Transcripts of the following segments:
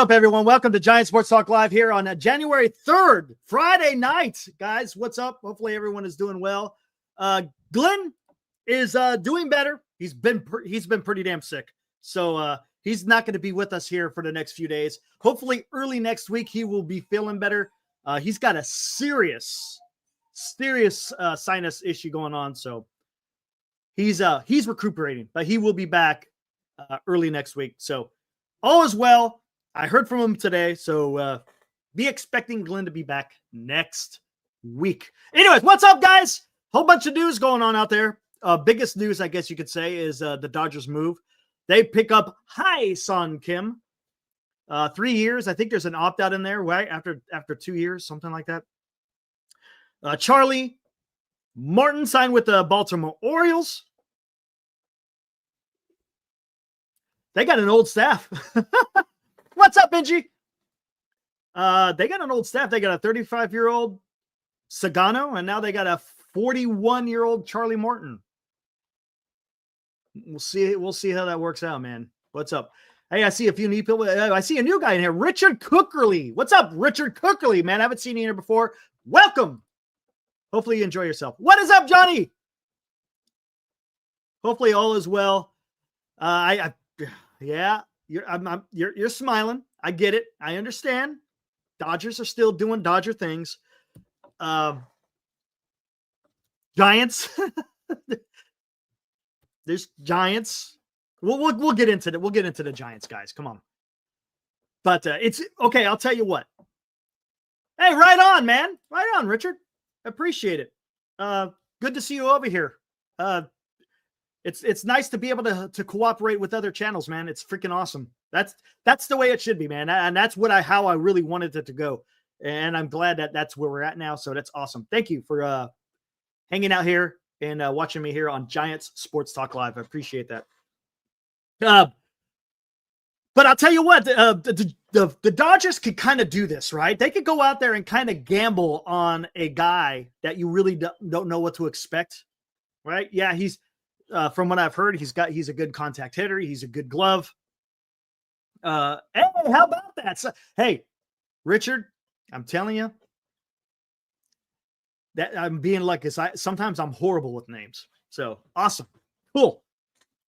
up, everyone? Welcome to Giant Sports Talk Live here on January 3rd, Friday night. Guys, what's up? Hopefully everyone is doing well. Glenn is doing better. He's been pretty damn sick. So he's not going to be with us here for the next few days. Hopefully early next week he will be feeling better. He's got a serious sinus issue going on. So he's recuperating, but he will be back early next week. So all is well. I heard from him today, so be expecting Glenn to be back next week. Anyways, what's up, guys? Whole bunch of news going on out there. Biggest news, I guess you could say, is the Dodgers move. They pick up Hye Seong Kim. 3 years. I think there's an opt-out in there, right? After 2 years, something like that. Charlie Martin signed with the Baltimore Orioles. They got an old staff. What's up, Benji? They got an old staff. They got a 35-year-old Sagano, and now they got a 41-year-old Charlie Morton. We'll see how that works out, man. What's up? Hey, I see a few new people. I see a new guy in here, Richard Cookerly. What's up, Richard Cookerly, man? I haven't seen you here before. Welcome. Hopefully you enjoy yourself. What is up, Johnny? Hopefully all is well. Yeah. You're smiling. I get it. I understand. Dodgers are still doing Dodger things. Giants. There's Giants. We'll get into it. We'll get into the Giants, guys. Come on. But it's okay. I'll tell you what. Hey, right on, man. Right on, Richard. Appreciate it. Good to see you over here. It's nice to be able to cooperate with other channels, man. It's freaking awesome. That's the way it should be, man. And that's how I really wanted it to go. And I'm glad that that's where we're at now. So that's awesome. Thank you for hanging out here and watching me here on Giants Sports Talk Live. I appreciate that. But I'll tell you what, the Dodgers could kind of do this, right? They could go out there and kind of gamble on a guy that you really don't know what to expect, right? Yeah, he's from what I've heard, he's a good contact hitter. He's a good glove. Hey, how about that? So, hey, Richard, I'm telling you that I'm being like this. Sometimes I'm horrible with names. So awesome, cool.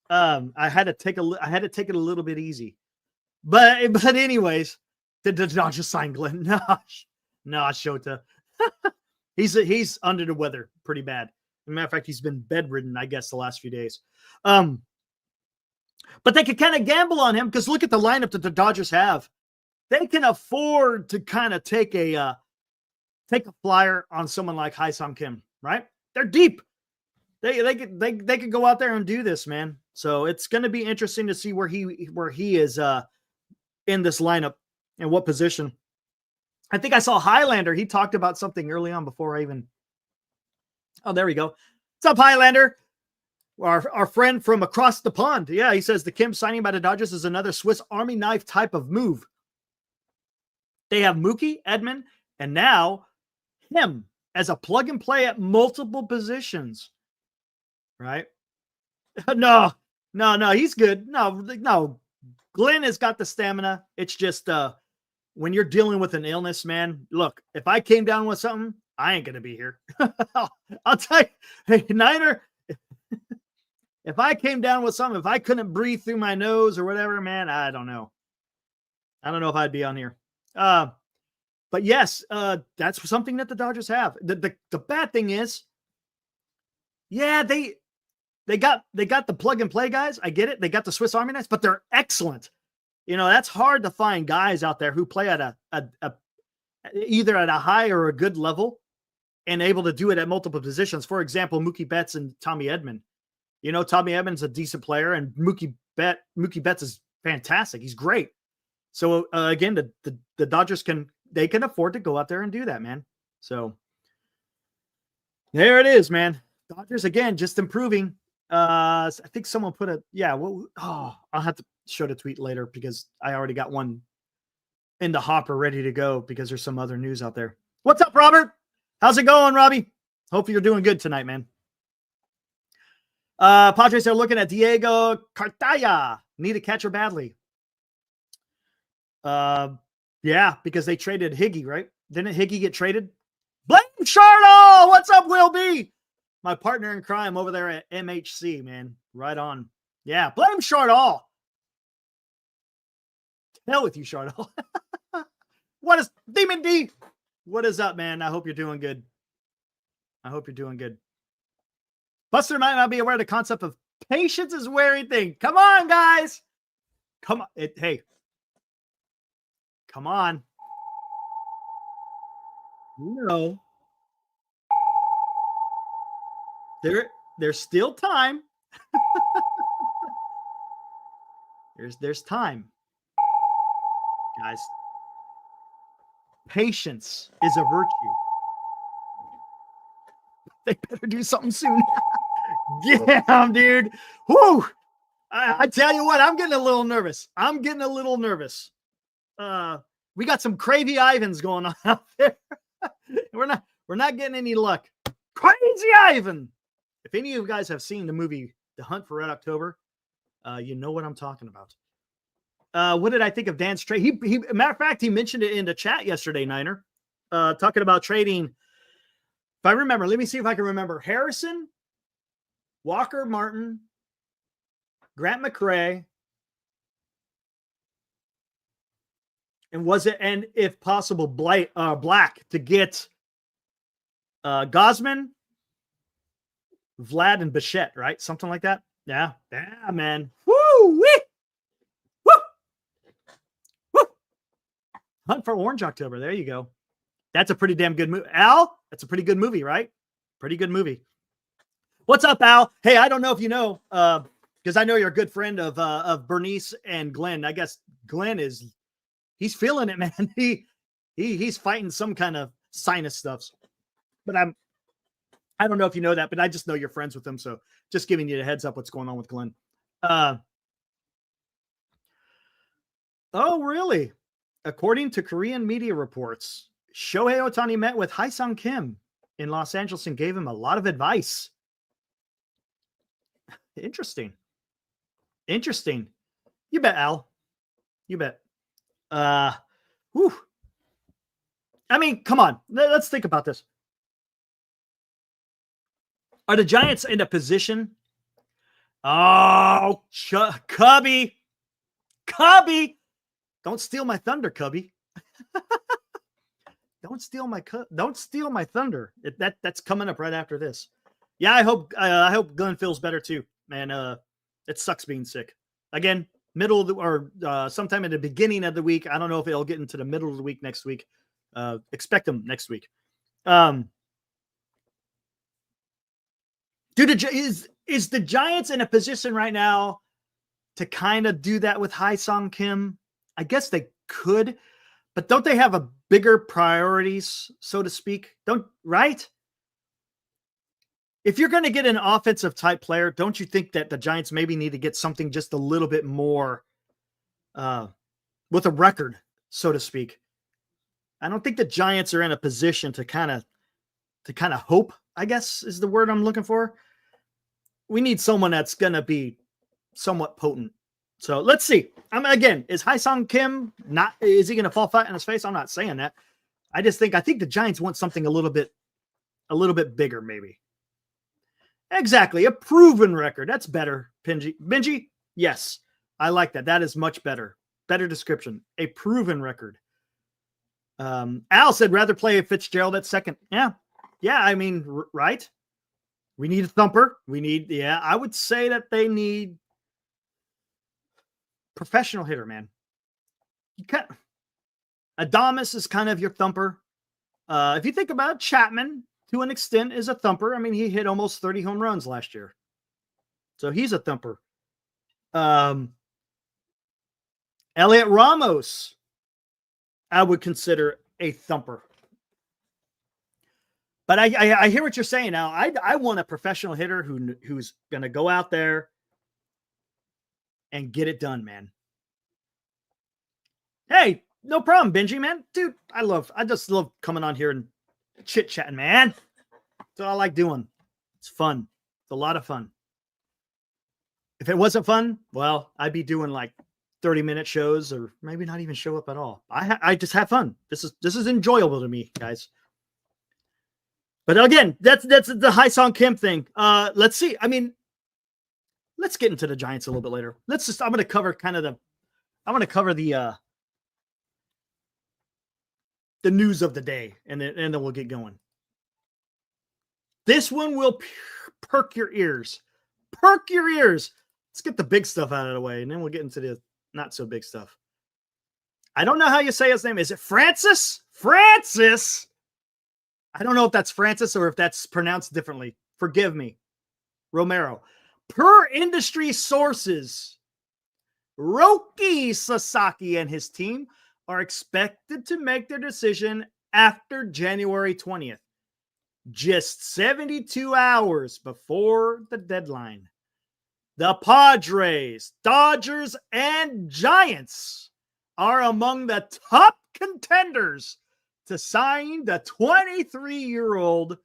I had to take it a little bit easy, but anyways, the Dodgers signed Glenn. No, Shota. he's under the weather pretty bad. As a matter of fact, he's been bedridden, I guess, the last few days. But they could kind of gamble on him because look at the lineup that the Dodgers have. They can afford to kind of take a flyer on someone like Hye Seong Kim, right? They're deep. They could go out there and do this, man. So it's going to be interesting to see where he is in this lineup and what position. I think I saw Highlander. He talked about something early on before I even. Oh, there we go. What's up, Highlander? Our friend from across the pond. Yeah, he says the Kim signing by the Dodgers is another Swiss Army knife type of move. They have Mookie, Edman, and now him as a plug and play at multiple positions. Right? No, he's good. No. Glenn has got the stamina. It's just when you're dealing with an illness, man, look, if I came down with something, I ain't going to be here. I'll tell you, hey, Niner, if I came down with something, if I couldn't breathe through my nose or whatever, man, I don't know. I don't know if I'd be on here. But yes, that's something that the Dodgers have. The bad thing is, yeah, they got the plug and play guys. I get it. They got the Swiss Army knives, but they're excellent. You know, that's hard to find guys out there who play at either at a high or a good level and able to do it at multiple positions. For example, Mookie Betts and Tommy Edman. You know, Tommy Edman's a decent player, and Mookie Betts is fantastic. He's great. So again, the Dodgers can afford to go out there and do that, man. So there it is, man. Dodgers again, just improving. I think someone put I'll have to show the tweet later because I already got one in the hopper ready to go because there's some other news out there. What's up, Robert? How's it going, Robbie? Hope you're doing good tonight, man. Padres are looking at Diego Cartaya. Need a catcher badly. Yeah, because they traded Higgy, right? Didn't Higgy get traded? Blame Charlo! What's up, Will B? My partner in crime over there at MHC, man. Right on. Yeah, blame Charlo. Hell with you, Charlo. What is Demon D? What is up, man? I hope you're doing good. I hope you're doing good. Buster might not be aware of the concept of patience is wearing thing. Come on, guys. Come on. Hey. Come on. You know. There's still time. There's time. Guys. Patience is a virtue. They better do something soon. Damn, dude. Whoo. I tell you what, I'm getting a little nervous. We got some crazy Ivans going on out there. We're not getting any luck. Crazy Ivan. If any of you guys have seen the movie The Hunt for Red October, you know what I'm talking about. What did I think of Dan's trade? He matter of fact, he mentioned it in the chat yesterday, Niner. Talking about trading. If I remember, let me see if I can remember. Harrison, Walker Martin, Grant McRae, and if possible, Black to get Gosman, Vlad, and Bichette, right? Something like that. Yeah, man. Woo! Woo! Woo! Hunt for Orange October. There you go. That's a pretty damn good movie. Al, that's a pretty good movie, right? Pretty good movie. What's up, Al? Hey, I don't know if you know, because I know you're a good friend of Bernice and Glenn. I guess Glenn he's feeling it, man. He's fighting some kind of sinus stuff. But I don't know if you know that, but I just know you're friends with him. So just giving you a heads up what's going on with Glenn. Oh, really? According to Korean media reports, Shohei Ohtani met with Hye Seong Kim in Los Angeles and gave him a lot of advice. Interesting. You bet, Al. You bet. Whew. I mean, come on. Let's think about this. Are the Giants in a position? Oh, Cubby. Don't steal my thunder, Cubby. Don't steal my thunder. That's coming up right after this. Yeah, I hope Glenn feels better too, man. It sucks being sick. Again, middle of the sometime in the beginning of the week. I don't know if it'll get into the middle of the week next week. Expect them next week. Dude, is the Giants in a position right now to kind of do that with Hye Seong Kim? I guess they could, but don't they have a bigger priorities, so to speak? Right? If you're going to get an offensive type player, don't you think that the Giants maybe need to get something just a little bit more with a record, so to speak? I don't think the Giants are in a position to kind of hope, I guess is the word I'm looking for. We need someone that's going to be somewhat potent. So let's see. Again, is Hye Seong Kim is he going to fall flat in his face? I'm not saying that. I think the Giants want something a little bit bigger, maybe. Exactly. A proven record. That's better, Benji. Yes. I like that. That is much better. Better description. A proven record. Al said rather play Fitzgerald at second. Yeah. I mean, right. We need a thumper. I would say that they need professional hitter, man. Adames is kind of your thumper. If you think about it, Chapman, to an extent, is a thumper. I mean, he hit almost 30 home runs last year. So he's a thumper. Elliot Ramos, I would consider a thumper. But I hear what you're saying now. I want a professional hitter who's going to go out there and get it done, man. Hey, no problem, Benji, man. Dude, I just love coming on here and chit-chatting, man. That's what I like doing. It's fun. It's a lot of fun. If it wasn't fun, well, I'd be doing like 30-minute shows, or maybe not even show up at all. I just have fun. This is enjoyable to me, guys. But again, that's the Hye Seong Kim thing. Let's see. I mean, let's get into the Giants a little bit later. I'm going to cover the news of the day, and then we'll get going. This one will perk your ears. Perk your ears. Let's get the big stuff out of the way, and then we'll get into the not so big stuff. I don't know how you say his name. Is it Francis? Francis. I don't know if that's Francis or if that's pronounced differently. Forgive me. Romero. Per industry sources, Roki Sasaki and his team are expected to make their decision after January 20th, just 72 hours before the deadline. The Padres, Dodgers, and Giants are among the top contenders to sign the 23-year-old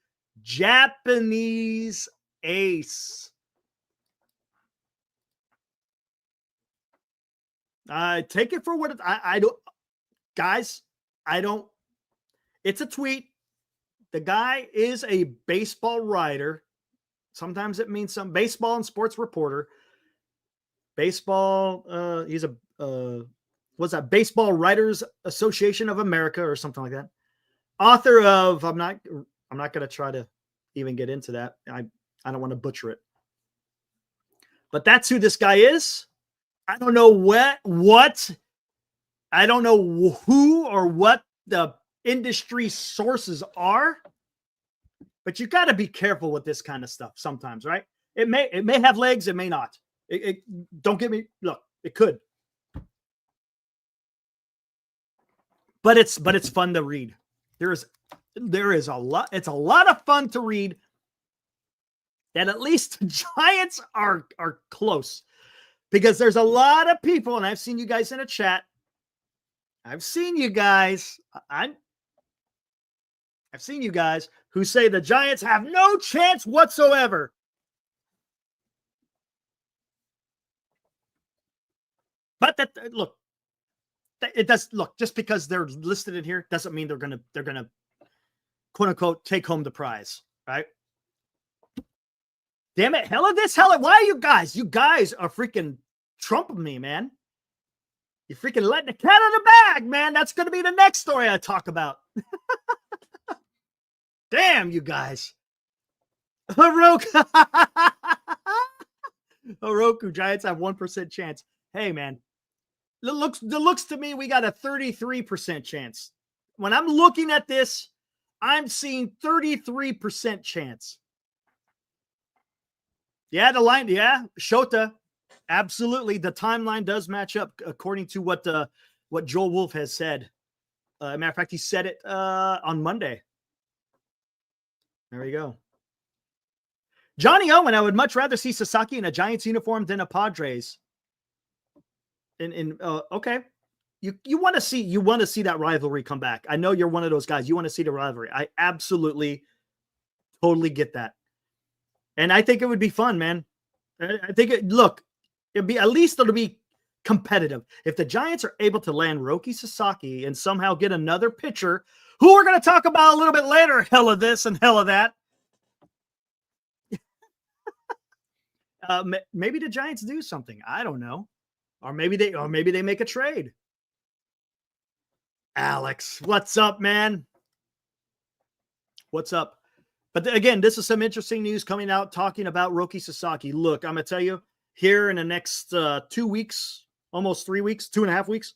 Japanese ace. Take it for what I don't, guys. I don't. It's a tweet. The guy is a baseball writer. Sometimes it means some baseball and sports reporter. Baseball. He's a what's that? Baseball Writers Association of America or something like that. Author of I'm not going to try to even get into that. I don't want to butcher it. But that's who this guy is. I don't know what. I don't know who or what the industry sources are. But you got to be careful with this kind of stuff sometimes, right? It may have legs, it may not. Don't get me. Look, it could. But it's fun to read. There is a lot. It's a lot of fun to read. And at least the Giants are close, because there's a lot of people, and I've seen you guys in a chat. I've seen you guys who say the Giants have no chance whatsoever. But look, it does look, just because they're listed in here doesn't mean they're gonna quote unquote take home the prize, right? Damn it, hella this, hella. Why are you guys? You guys are freaking trumping me, man. You're freaking letting the cat out of the bag, man. That's gonna be the next story I talk about. Damn, you guys. Oroku. Oroku, Giants have 1% chance. Hey, man. It looks to me we got a 33% chance. When I'm looking at this, I'm seeing 33% chance. Yeah, the line, yeah, Shota. Absolutely. The timeline does match up according to what Joel Wolf has said. Matter of fact, he said it on Monday. There we go. Johnny Owen, I would much rather see Sasaki in a Giants uniform than a Padres. Okay. You want to see that rivalry come back. I know you're one of those guys. You want to see the rivalry. I absolutely totally get that. And I think it would be fun, man. I think it'll be competitive. If the Giants are able to land Roki Sasaki and somehow get another pitcher who we're going to talk about a little bit later, hell of this and hell of that. Maybe the Giants do something. I don't know. Or maybe they make a trade. Alex, what's up, man? What's up? But again, this is some interesting news coming out talking about Roki Sasaki. Look, I'm going to tell you, here in the next 2 weeks, almost 3 weeks, 2.5 weeks,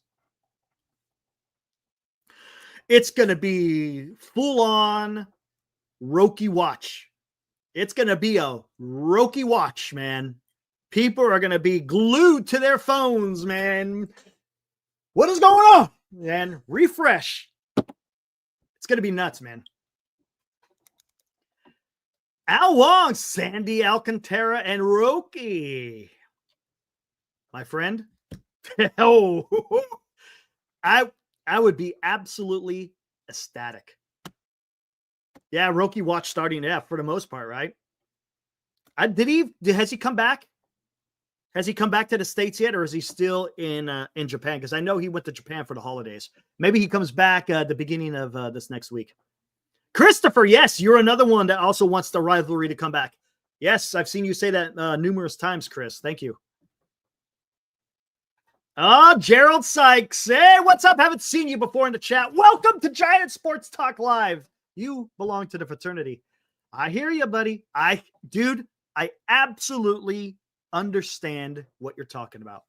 it's going to be full-on Roki watch. It's going to be a Roki watch, man. People are going to be glued to their phones, man. What is going on? And refresh. It's going to be nuts, man. Al Wong, Sandy Alcantara, and Roki. My friend. Oh, I would be absolutely ecstatic. Yeah, Roki watch starting for the most part, right? Has he come back? Has he come back to the States yet, or is he still in Japan? Because I know he went to Japan for the holidays. Maybe he comes back at the beginning of this next week. Christopher, yes, you're another one that also wants the rivalry to come back. Yes, I've seen you say that numerous times, Chris. Thank you. Oh, Gerald Sykes. Hey, what's up? Haven't seen you before in the chat. Welcome to Giant Sports Talk Live. You belong to the fraternity. I hear you, buddy. Dude, I absolutely understand what you're talking about.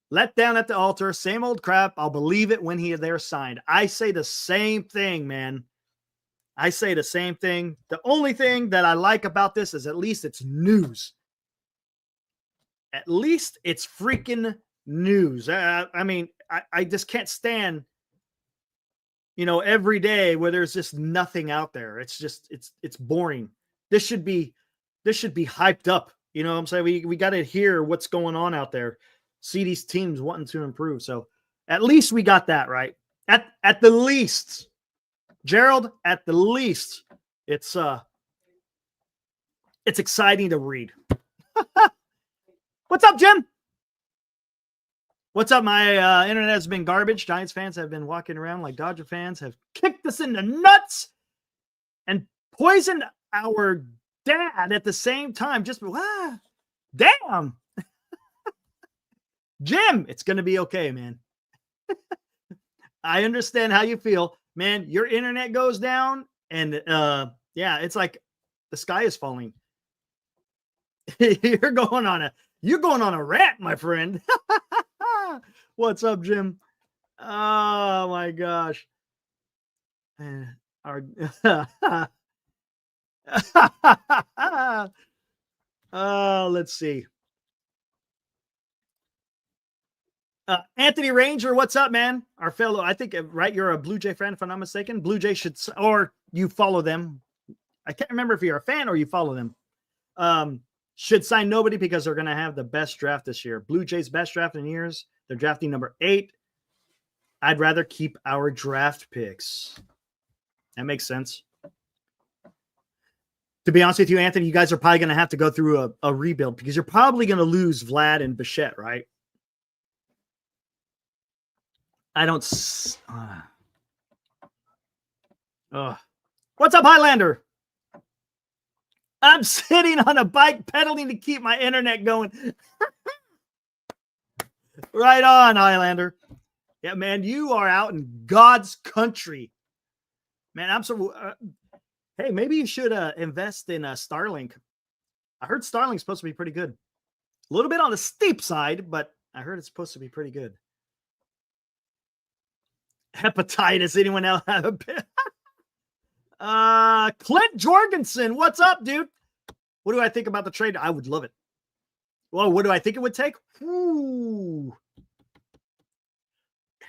Let down at the altar, same old crap. I'll believe it when they're signed. I say the same thing, man. I say the same thing. The only thing that I like about this is at least it's news. At least it's freaking news. I mean, I just can't stand, every day where there's just nothing out there. It's just, it's boring. This should be hyped up. You know what I'm saying? We got to hear what's going on out there. See these teams wanting to improve. So at least we got that right. At the least, Gerald, at the least, it's exciting to read. What's up, Jim? What's up? My internet has been garbage. Giants fans have been walking around like Dodger fans have kicked us in the nuts and poisoned our dad at the same time. Just damn. Jim, it's going to be okay, man. I understand how you feel. Man, your internet goes down and it's like the sky is falling. You're going on a rant, my friend. What's up, Jim? Oh my gosh. Let's see. Anthony Ranger, what's up, man? Our fellow, I think, right? You're a Blue Jay fan, if I'm not mistaken. Blue Jay should, or you follow them. I can't remember if you're a fan or you follow them. Should sign nobody because they're going to have the best draft this year. Blue Jays' best draft in years. They're drafting number 8. I'd rather keep our draft picks. That makes sense. To be honest with you, Anthony, you guys are probably going to have to go through a rebuild because you're probably going to lose Vlad and Bichette, right? I don't. What's up, Highlander? I'm sitting on a bike pedaling to keep my internet going. Right on, Highlander. Yeah, man, you are out in God's country. Man, I'm so. Hey, maybe you should invest in Starlink. I heard Starlink's supposed to be pretty good. A little bit on the steep side, but I heard it's supposed to be pretty good. Hepatitis. Anyone else have a bit? Clint Jorgensen. What's up, dude? What do I think about the trade? I would love it. Well, what do I think it would take? Ooh.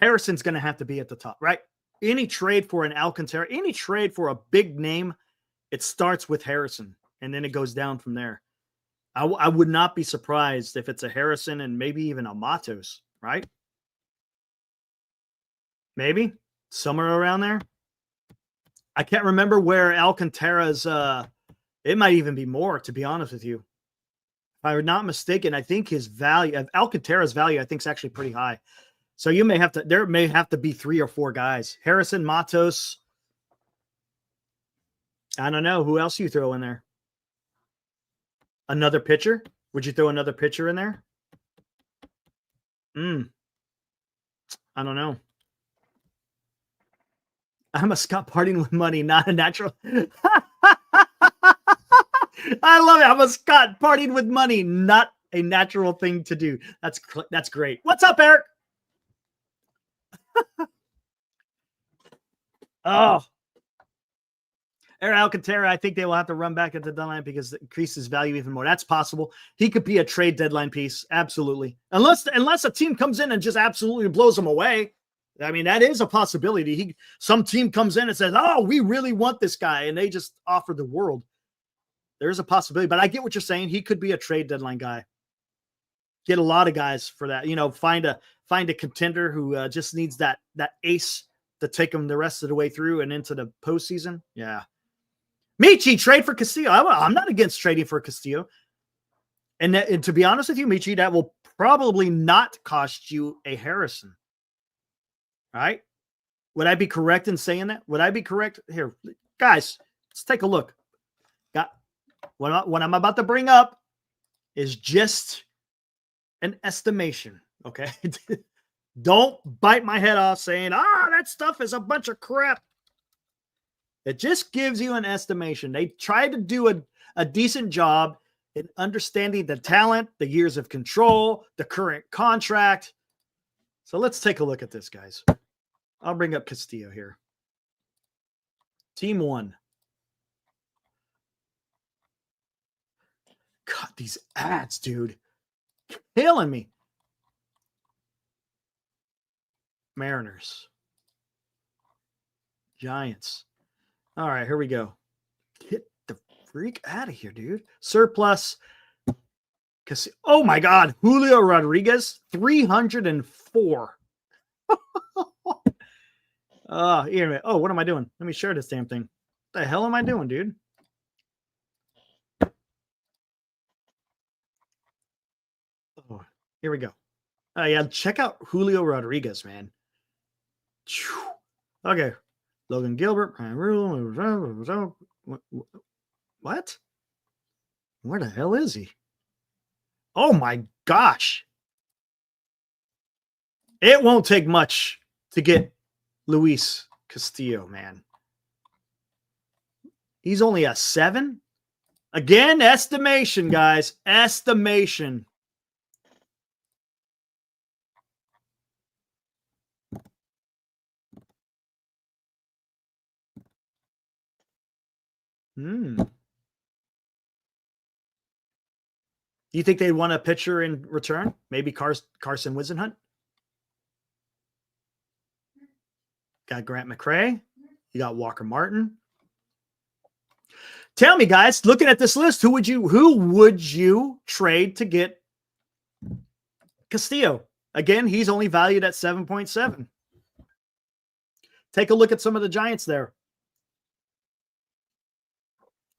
Harrison's going to have to be at the top, right? Any trade for an Alcantara, any trade for a big name, it starts with Harrison, and then it goes down from there. I would not be surprised if it's a Harrison and maybe even a Matos, right? Maybe somewhere around there. I can't remember where Alcantara's, it might even be more, to be honest with you. If I'm not mistaken, I think his value, Alcantara's value, I think is actually pretty high. So you may have to, there may have to be 3 or 4 guys. Harrison, Matos. I don't know. Who else you throw in there? Another pitcher? Would you throw another pitcher in there? I don't know. I'm a Scott partying with money, not a natural. I love it. I'm a Scott partying with money, not a natural thing to do. That's great. What's up, Eric? Oh, Eric Alcantara, I think they will have to run back at the deadline because it increases value even more. That's possible. He could be a trade deadline piece. Absolutely. Unless a team comes in and just absolutely blows him away. I mean, that is a possibility. Some team comes in and says, oh, we really want this guy. And they just offer the world. There's a possibility, but I get what you're saying. He could be a trade deadline guy. Get a lot of guys for that. Find a contender who just needs that ace to take them the rest of the way through and into the postseason. Yeah. Michi, trade for Castillo. I'm not against trading for Castillo. And to be honest with you, Michi, that will probably not cost you a Harrison. All right. Would I be correct in saying that? Would I be correct? Here, guys, let's take a look. What I'm about to bring up is just an estimation. Okay. Don't bite my head off saying, that stuff is a bunch of crap. It just gives you an estimation. They tried to do a decent job in understanding the talent, the years of control, the current contract. So let's take a look at this, guys. I'll bring up Castillo here. Team 1. God, these ads, dude. Killing me. Mariners. Giants. All right, here we go. Get the freak out of here, dude. Surplus. Oh, my God. Julio Rodriguez, 304. Anyway. Oh, what am I doing? Let me share this damn thing. What the hell am I doing, dude? Oh, here we go. Yeah, check out Julio Rodriguez, man. Okay. Logan Gilbert. What? Where the hell is he? Oh, my gosh. It won't take much to get Luis Castillo, man. He's only a 7. Again, estimation, guys. Estimation. Do you think they'd want a pitcher in return? Maybe Carson Wisenhunt? Got Grant McCray. You got Walker Martin. Tell me, guys, looking at this list, who would you trade to get Castillo? Again, he's only valued at 7.7. Take a look at some of the Giants there.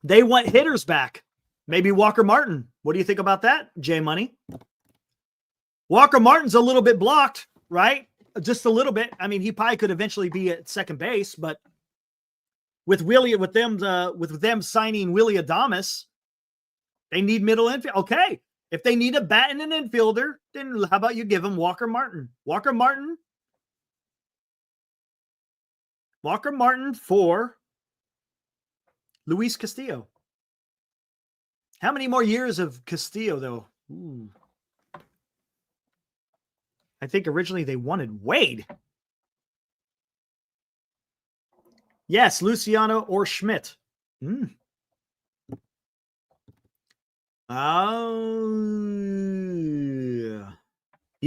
They want hitters back. Maybe Walker Martin. What do you think about that, J Money? Walker Martin's a little bit blocked, right? Just a little bit. I mean, he probably could eventually be at second base, but with them signing Willie Adames, they need middle infield. Okay, if they need a bat and an infielder, then how about you give them Walker Martin? Walker Martin for Luis Castillo. How many more years of Castillo, though? Ooh. I think originally they wanted Wade. Yes, Luciano or Schmidt. You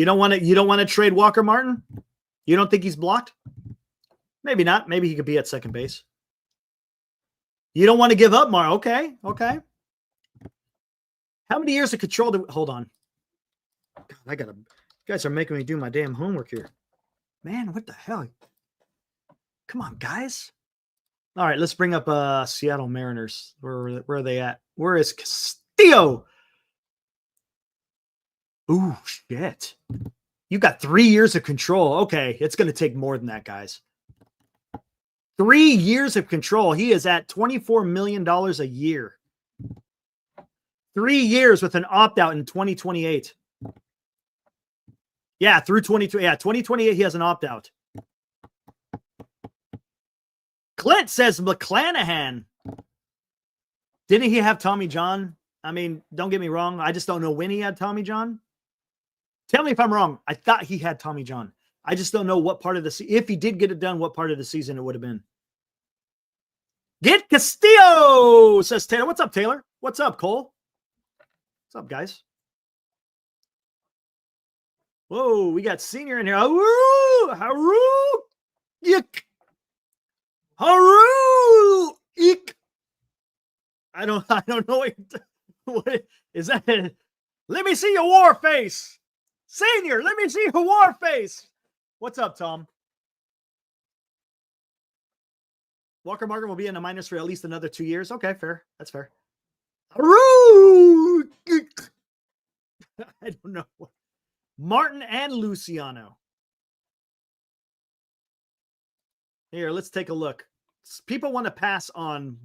don't want to trade Walker Martin? You don't think he's blocked? Maybe not. Maybe he could be at second base. You don't want to give up Mar. Okay. How many years of control hold on. God, you guys are making me do my damn homework here. Man, what the hell? Come on, guys. All right, let's bring up Seattle Mariners. Where are they at? Where is Castillo? Ooh, shit. You got 3 years of control. Okay, it's going to take more than that, guys. 3 years of control. He is at $24 million a year. 3 years with an opt-out in 2028. Yeah, through 2028, he has an opt-out. Clint says McClanahan. Didn't he have Tommy John? I mean, don't get me wrong. I just don't know when he had Tommy John. Tell me if I'm wrong. I thought he had Tommy John. I just don't know what part of the if he did get it done, what part of the season it would have been. Get Castillo, says Taylor. What's up, Taylor? What's up, Cole? What's up, guys? Whoa, we got Senior in here. Haru, Yik. Haru, Yik. I don't know what is that. Let me see your war face. Senior, let me see your war face. What's up, Tom? Walker Martin will be in the minors for at least another 2 years. Okay, fair. That's fair. Haru, Yik. I don't know. Martin and Luciano. Here, let's take a look. People want to pass on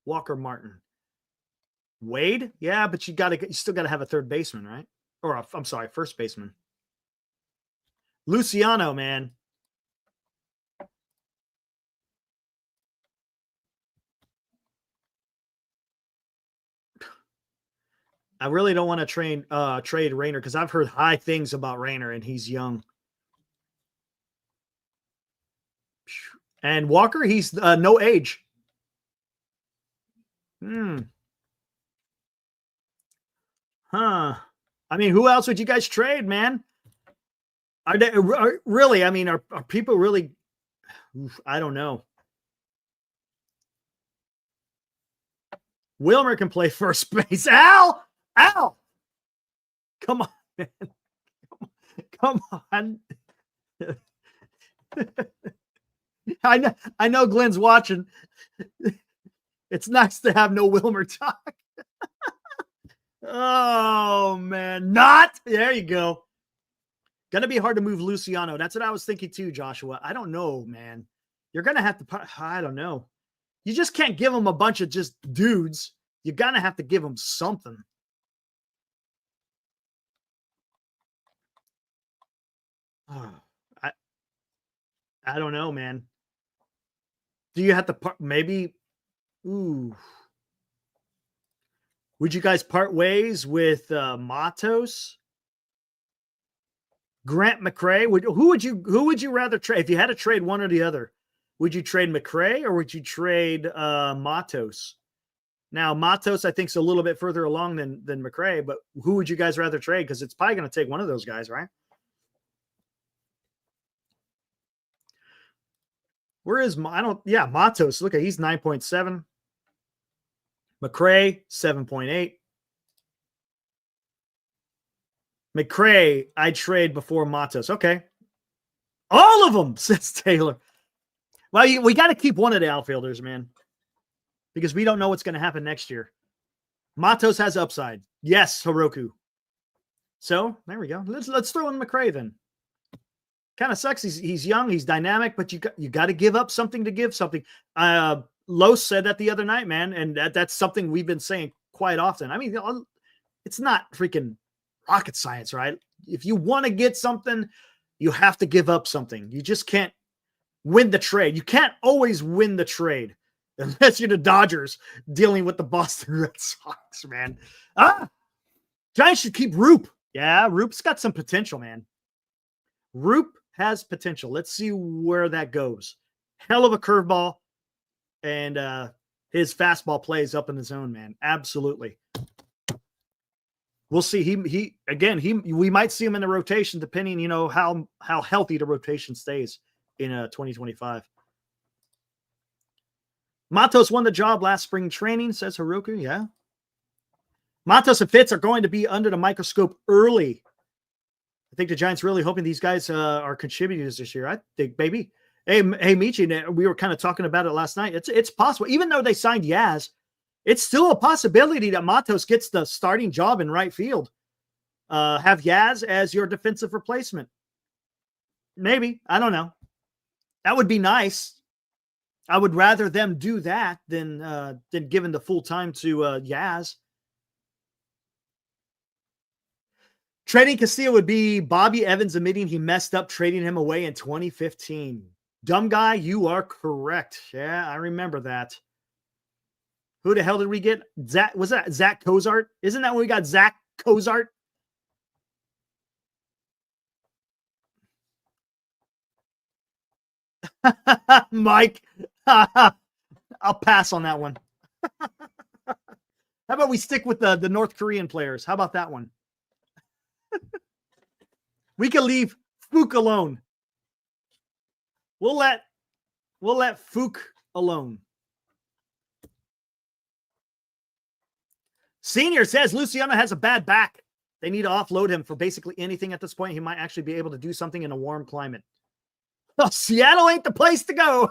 Walker Martin. Wade? Yeah, but you still got to have a third baseman, right? Or I'm sorry, first baseman. Luciano, man. I really don't want to trade Rayner because I've heard high things about Rayner and he's young. And Walker, he's no age. Huh. I mean, who else would you guys trade, man? Really? I mean, are people really? I don't know. Wilmer can play first base. Al! Come on, man. Come on. I know Glenn's watching. It's nice to have no Wilmer talk. Oh, man. There you go. Gonna be hard to move Luciano. That's what I was thinking too, Joshua. I don't know, man. You're gonna have to, I don't know. You just can't give him a bunch of just dudes. You're gonna have to give him something. I don't know, man. Do you have to maybe? Ooh. Would you guys part ways with Matos? Grant McCray? Who would you rather trade? If you had to trade one or the other, would you trade McCray or would you trade Matos? Now, Matos, I think, is a little bit further along than McCray, but who would you guys rather trade? Because it's probably going to take one of those guys, right? Where is Matos? Look at he's 9.7. McCray 7.8. McCray, I trade before Matos. Okay. All of them, says Taylor. Well, we got to keep one of the outfielders, man, because we don't know what's going to happen next year. Matos has upside. Yes, Hiroku. So there we go. Let's throw in McCray then. Kind of sucks. He's young. He's dynamic, but you got to give up something to give something. Los said that the other night, man, and that's something we've been saying quite often. I mean, it's not freaking rocket science, right? If you want to get something, you have to give up something. You just can't win the trade. You can't always win the trade unless you're the Dodgers dealing with the Boston Red Sox, man. Giants should keep Roop. Yeah, Roop's got some potential, man. Roop has potential. Let's see where that goes. Hell of a curveball. And his fastball plays up in the zone, man. Absolutely. We'll see. We might see him in the rotation, depending, how healthy the rotation stays in 2025. Matos won the job last spring training, says Hiroku. Yeah. Matos and Fitz are going to be under the microscope early. I think the Giants really hoping these guys are contributors this year. I think, baby. Hey, Michi, we were kind of talking about it last night. It's possible. Even though they signed Yaz, it's still a possibility that Matos gets the starting job in right field. Have Yaz as your defensive replacement. Maybe. I don't know. That would be nice. I would rather them do that than giving the full time to Yaz. Trading Castillo would be Bobby Evans admitting he messed up trading him away in 2015. Dumb guy, you are correct. Yeah, I remember that. Who the hell did we get? Was that Zach Cozart? Isn't that when we got Zach Cozart? Mike, I'll pass on that one. How about we stick with the North Korean players? How about that one? We can leave Fook alone. We'll let Fook alone. Senior says Luciano has a bad back. They need to offload him for basically anything at this point. He might actually be able to do something in a warm climate. Oh, Seattle ain't the place to go.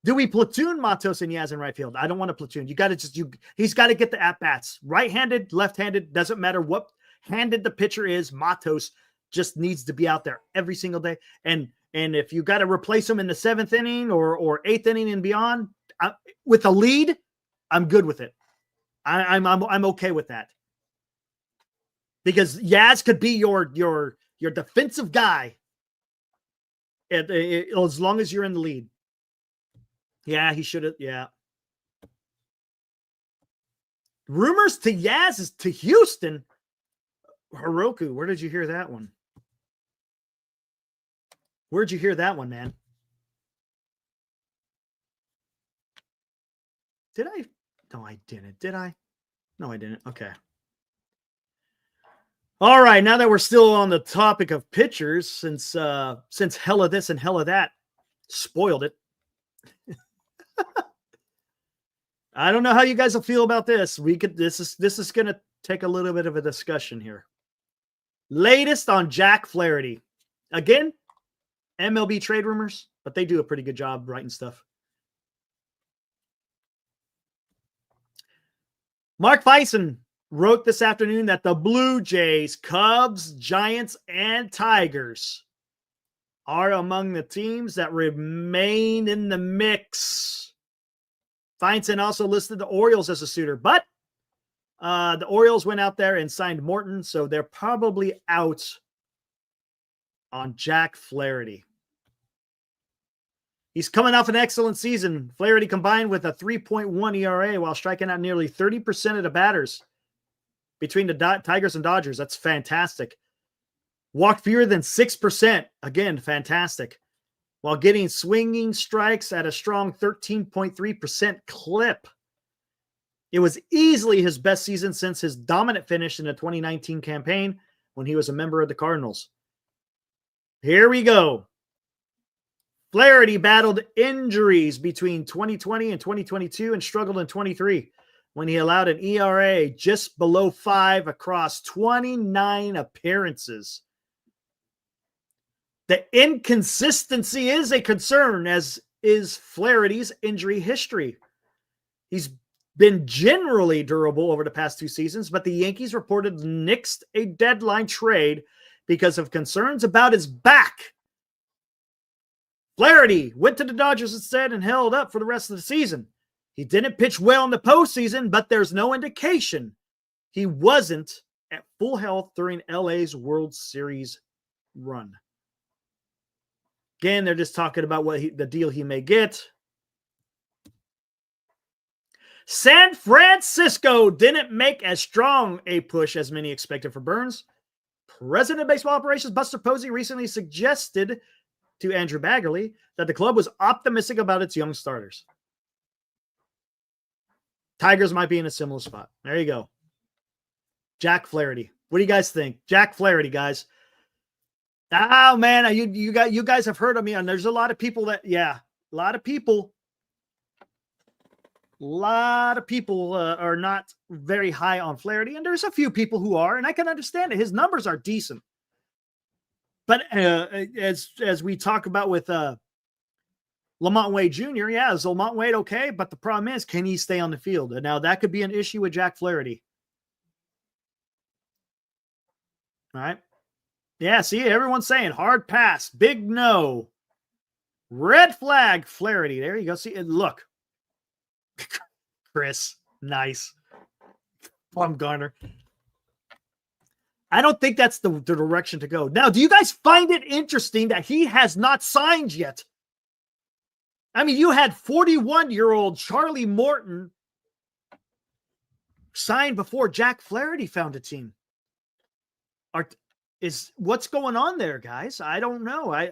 Do we platoon Matos and Yaz in right field? I don't want to platoon. You got to he's got to get the at-bats. Right-handed, left-handed, doesn't matter what handed the pitcher is. Matos just needs to be out there every single day. And if you got to replace him in the 7th inning or 8th inning and beyond with a lead, I'm good with it. I'm okay with that. Because Yaz could be your defensive guy as long as you're in the lead. Yeah, he should have. Yeah. Rumors to Yaz is to Houston. Heroku, where did you hear that one? Where'd you hear that one, man? Did I? No, I didn't. Did I? No, I didn't. Okay. All right. Now that we're still on the topic of pitchers, since hella this and hella that spoiled it. I don't know how you guys will feel about this. This is going to take a little bit of a discussion here. Latest on Jack Flaherty. Again, MLB trade rumors, but they do a pretty good job writing stuff. Mark Fison wrote this afternoon that the Blue Jays, Cubs, Giants, and Tigers are among the teams that remain in the mix. Feinstein also listed the Orioles as a suitor, but the Orioles went out there and signed Morton, so they're probably out on Jack Flaherty. He's coming off an excellent season. Flaherty combined with a 3.1 ERA while striking out nearly 30% of the batters between the Tigers and Dodgers. That's fantastic. Walked fewer than 6%. Again, fantastic. While getting swinging strikes at a strong 13.3% clip. It was easily his best season since his dominant finish in the 2019 campaign when he was a member of the Cardinals. Here we go. Flaherty battled injuries between 2020 and 2022 and struggled in 23 when he allowed an ERA just below 5 across 29 appearances. The inconsistency is a concern, as is Flaherty's injury history. He's been generally durable over the past 2 seasons, but the Yankees reported nixed a deadline trade because of concerns about his back. Flaherty went to the Dodgers instead and held up for the rest of the season. He didn't pitch well in the postseason, but there's no indication he wasn't at full health during LA's World Series run. Again, they're just talking about the deal he may get. San Francisco didn't make as strong a push as many expected for Burnes. President of Baseball Operations Buster Posey recently suggested to Andrew Baggerly that the club was optimistic about its young starters. Tigers might be in a similar spot. There you go. Jack Flaherty. What do you guys think? Jack Flaherty, guys. Oh, man, you guys have heard of me, and there's a lot of people that, a lot of people are not very high on Flaherty, and there's a few people who are, and I can understand it. His numbers are decent. But as we talk about with Lamont Wade Jr., is Lamont Wade okay? But the problem is, can he stay on the field? And now that could be an issue with Jack Flaherty. All right. Yeah, see, everyone's saying hard pass, big no, red flag, Flaherty. There you go. See, look. Chris, nice. Bumgarner. I don't think that's the direction to go. Now, do you guys find it interesting that he has not signed yet? I mean, you had 41-year-old Charlie Morton signed before Jack Flaherty found a team. What's going on there, guys? I don't know. I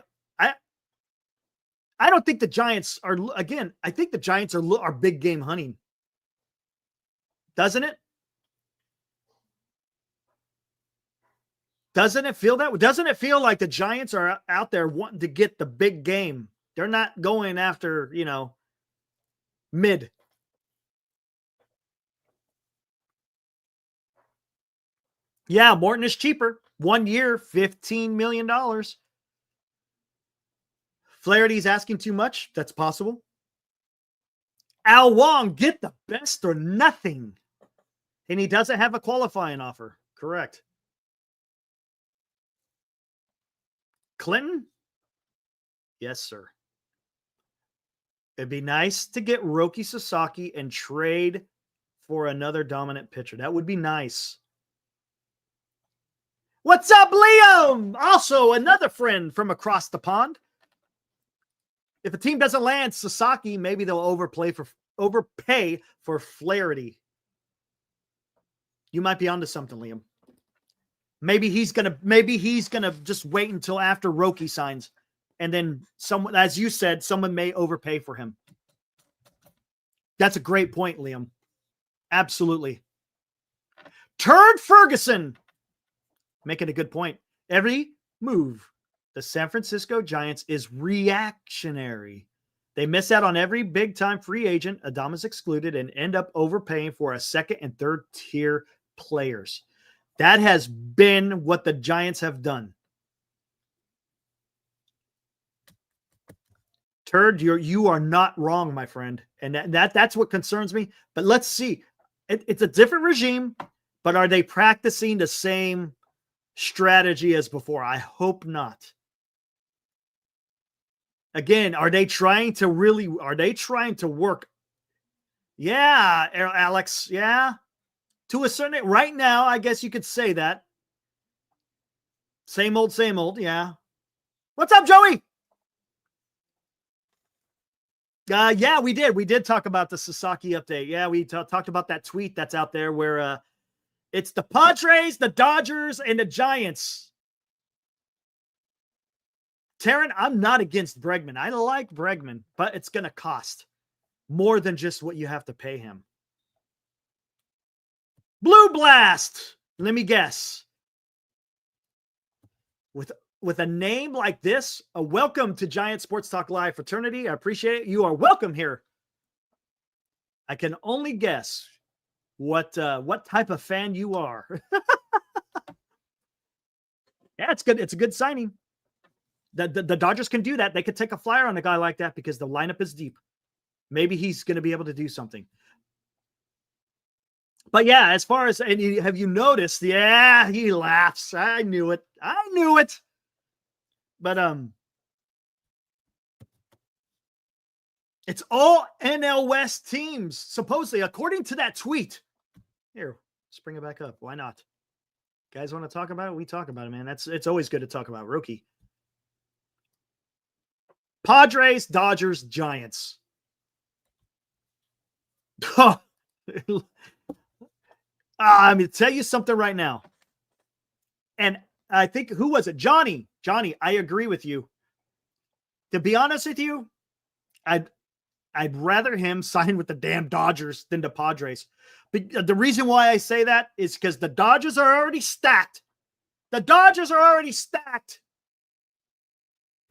don't think the Giants are, again, I think the Giants are big game hunting. Doesn't it? Doesn't it feel that way? Doesn't it feel like the Giants are out there wanting to get the big game? They're not going after, mid. Yeah, Morton is cheaper. 1 year, $15 million. Flaherty's asking too much. That's possible. Al Wong, get the best or nothing. And he doesn't have a qualifying offer. Correct. Clinton? Yes, sir. It'd be nice to get Roki Sasaki and trade for another dominant pitcher. That would be nice. What's up, Liam? Also, another friend from across the pond. If a team doesn't land Sasaki, maybe they'll overpay for Flaherty. You might be onto something, Liam. Maybe he's gonna just wait until after Roki signs, and then someone, as you said, someone may overpay for him. That's a great point, Liam. Absolutely. Turd Ferguson making a good point. Every move the San Francisco Giants is reactionary. They miss out on every big-time free agent, Adames excluded, and end up overpaying for a second and third tier players. That has been what the Giants have done. Turd, you are not wrong, my friend. And that's what concerns me. But let's see. It's a different regime, but are they practicing the same strategy as before? I hope not. Again, are they trying to work? Yeah, Alex. Yeah. To a certain, right now, I guess you could say that. Same old, same old. Yeah. What's up, Joey? Yeah, we did. We did talk about the Sasaki update. Yeah, we talked about that tweet that's out there where it's the Padres, the Dodgers, and the Giants. Taryn, I'm not against Bregman. I like Bregman, but it's going to cost more than just what you have to pay him. Blue Blast. Let me guess. With a name like this, a welcome to Giant Sports Talk Live fraternity. I appreciate it. You are welcome here. I can only guess what type of fan you are. Yeah, it's good. It's a good signing. The Dodgers can do that. They could take a flyer on a guy like that because the lineup is deep. Maybe he's going to be able to do something. But yeah, as far as, have you noticed? Yeah, he laughs. I knew it. But it's all NL West teams, supposedly, according to that tweet. Here, let's bring it back up. Why not? Guys want to talk about it? We talk about it, man. It's always good to talk about Roki. Padres, Dodgers, Giants. I'm going to tell you something right now. And I think, who was it? Johnny, I agree with you. To be honest with you, I'd rather him sign with the damn Dodgers than the Padres. But the reason why I say that is because the Dodgers are already stacked. The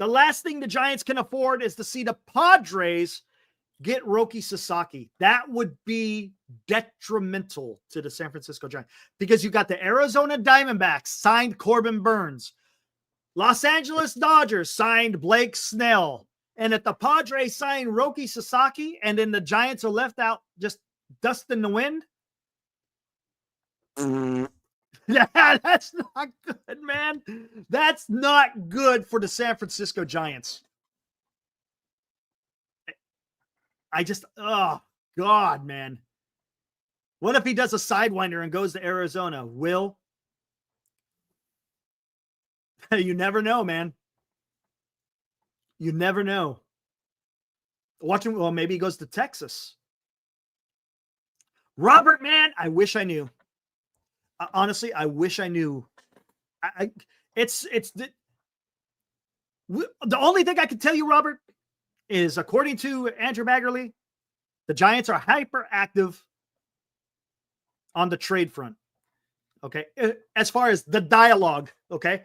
last thing the Giants can afford is to see the Padres get Roki Sasaki. That would be detrimental to the San Francisco Giants because you got the Arizona Diamondbacks signed Corbin Burnes. Los Angeles Dodgers signed Blake Snell. And if the Padres sign Roki Sasaki and then the Giants are left out just dust in the wind, that's not good, man. That's not good for the San Francisco Giants. Oh, God, man. What if he does a sidewinder and goes to Arizona? Will? You never know, man. You never know. Watch him. Well, maybe he goes to Texas. Robert, man, I wish I knew. Honestly, I wish I knew. It's the only thing I can tell you, Robert, is according to Andrew Maggerly, the Giants are hyperactive on the trade front. Okay. As far as the dialogue. Okay.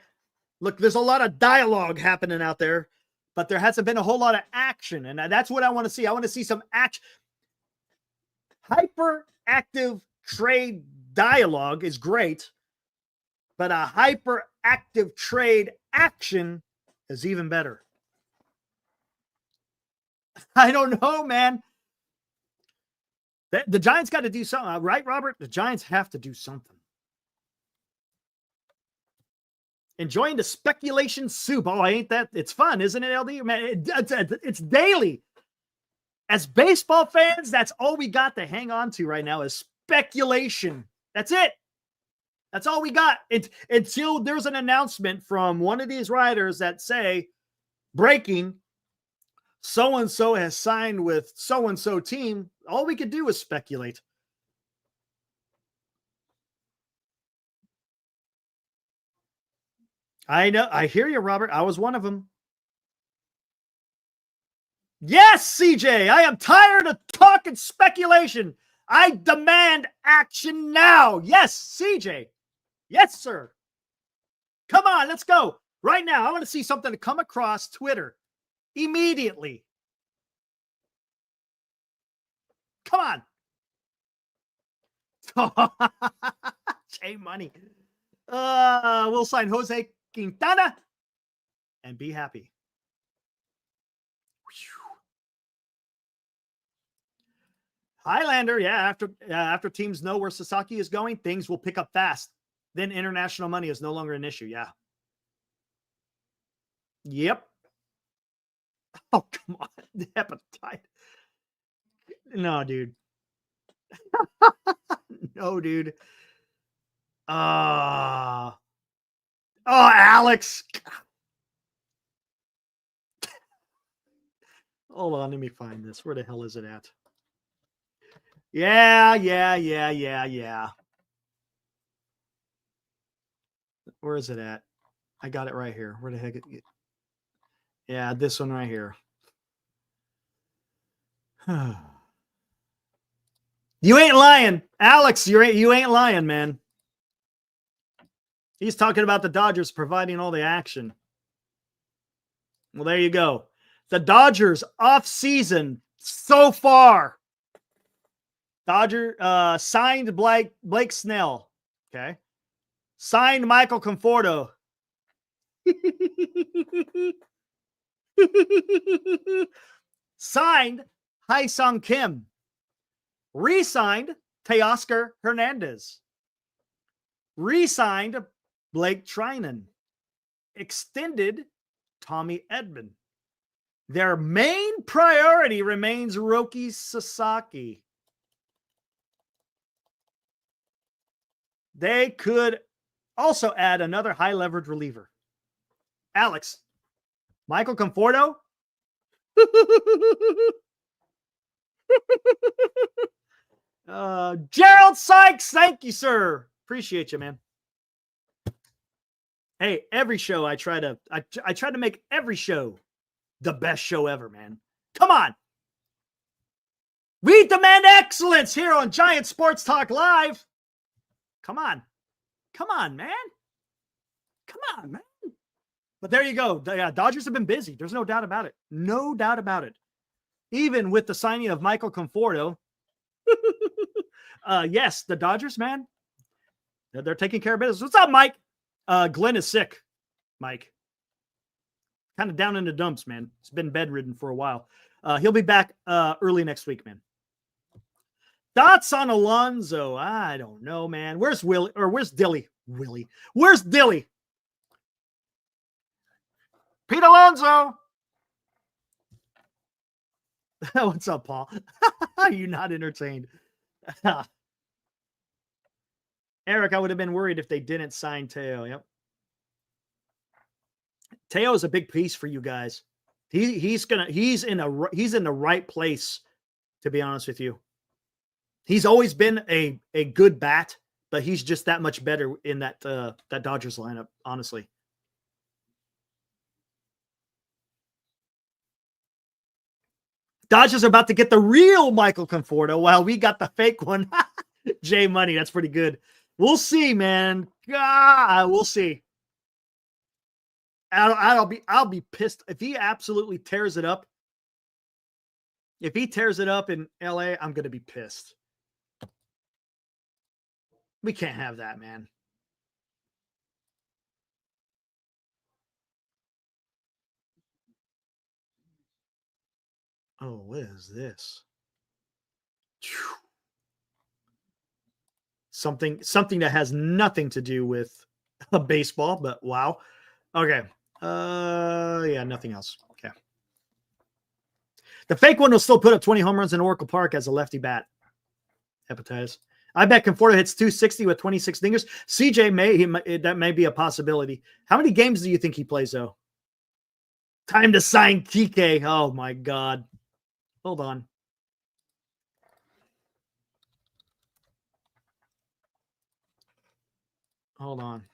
Look, there's a lot of dialogue happening out there, but there hasn't been a whole lot of action. And that's what I want to see. I want to see some action. Hyperactive trade dialogue is great, but a hyperactive trade action is even better. I don't know, man. The Giants got to do something, right, Robert? The Giants have to do something. Enjoying the speculation soup. Oh, ain't that? It's fun, isn't it, LD? Man, it's daily. As baseball fans, that's all we got to hang on to right now is speculation. That's it. That's all we got. Until there's an announcement from one of these writers that say, breaking, so-and-so has signed with so-and-so team. All we could do is speculate. I know. I hear you, Robert. I was one of them. Yes, CJ, I am tired of talking speculation. I demand action now. Yes, CJ. Yes, sir. Come on, let's go. Right now, I want to see something to come across Twitter immediately. Come on. J Money. We'll sign Jose Quintana and be happy. Highlander, yeah, after teams know where Sasaki is going, things will pick up fast. Then international money is no longer an issue. Yeah. Yep. Oh, come on. The hepatitis. No, dude. No, dude. Oh, Alex. Hold on, let me find this. Where the hell is it at? Yeah. Where is it at? I got it right here. Where the heck? Yeah, this one right here. You ain't lying, Alex. You ain't lying, man. He's talking about the Dodgers providing all the action. Well, there you go. The Dodgers off season so far. Dodger signed Blake Snell. Okay. Signed Michael Conforto. Signed Hye Seong Kim. Re-signed Teoscar Hernandez. Re-signed Blake Trinan. Extended Tommy Edman. Their main priority remains Roki Sasaki. They could also add another high-leverage reliever. Alex, Michael Conforto. Gerald Sykes, thank you, sir. Appreciate you, man. Hey, every show I try to make every show the best show ever, man. Come on. We demand excellence here on Giant Sports Talk Live. Come on. Come on, man. Come on, man. But there you go. The Dodgers have been busy. There's no doubt about it. No doubt about it. Even with the signing of Michael Conforto. Yes, the Dodgers, man. They're taking care of business. What's up, Mike? Glenn is sick, Mike. Kind of down in the dumps, man. He's been bedridden for a while. He'll be back early next week, man. Thoughts on Alonso? I don't know, man. Where's Willie? Or where's Dilly? Willie. Where's Dilly? Pete Alonso. What's up, Paul? Are you not entertained? Eric, I would have been worried if they didn't sign Teo. Yep. Teo is a big piece for you guys. He's in the right place, to be honest with you. He's always been a good bat, but he's just that much better in that Dodgers lineup, honestly. Dodgers are about to get the real Michael Conforto while we got the fake one. J Money, that's pretty good. We'll see, man. We'll see. I'll be pissed if he absolutely tears it up. If he tears it up in LA, I'm going to be pissed. We can't have that, man. Oh, what is this? something that has nothing to do with a baseball, but wow. Okay. Yeah, nothing else. Okay. The fake one will still put up 20 home runs in Oracle Park as a lefty bat. Hepatitis. I bet Conforto hits 260 with 26 dingers. CJ that may be a possibility. How many games do you think he plays though? Time to sign Kike. Oh my God. Hold on. Hold on.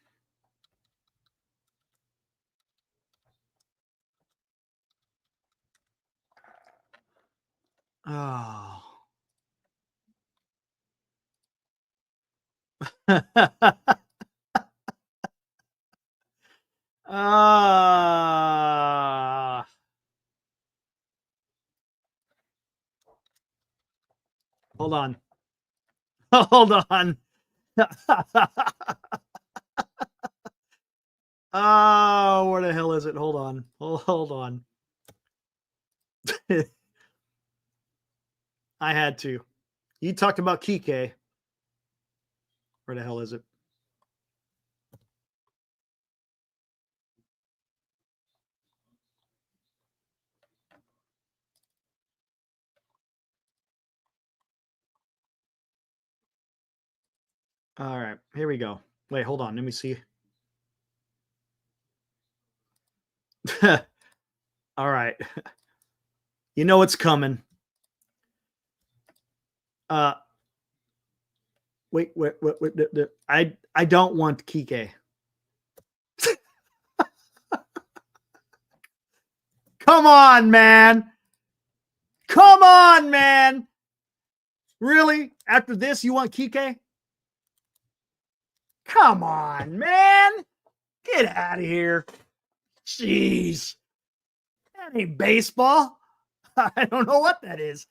Oh. Hold on. Hold on. Oh, where the hell is it? Hold on. Hold on. I had to. You talked about Kike. Where the hell is it? All right, here we go. Wait, hold on. Let me see. All right. You know what's coming. Wait. I don't want Kike. Come on, man. Come on, man. Really? After this, you want Kike? Come on, man. Get out of here. Jeez. That ain't baseball. I don't know what that is.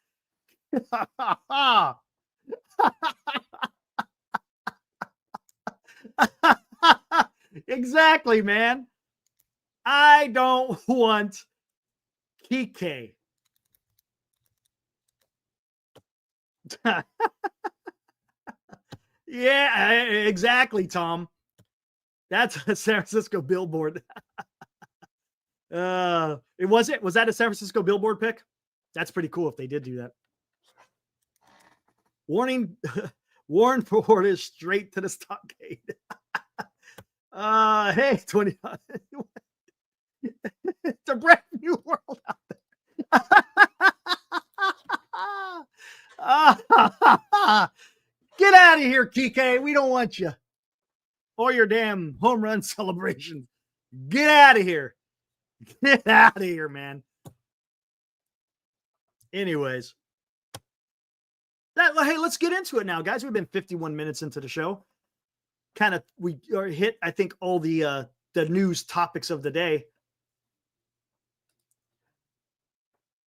Exactly, man. I don't want Kike. Yeah, exactly, Tom. That's a San Francisco billboard. Was that a San Francisco billboard pick? That's pretty cool if they did do that. Warren Ford is straight to the stockade. Hey, 20. It's a brand new world out there. Get out of here, Kike. We don't want you. Or your damn home run celebration. Get out of here. Get out of here, man. Anyways. Hey, let's get into it now, guys. We've been 51 minutes into the show. We hit, I think, all the news topics of the day.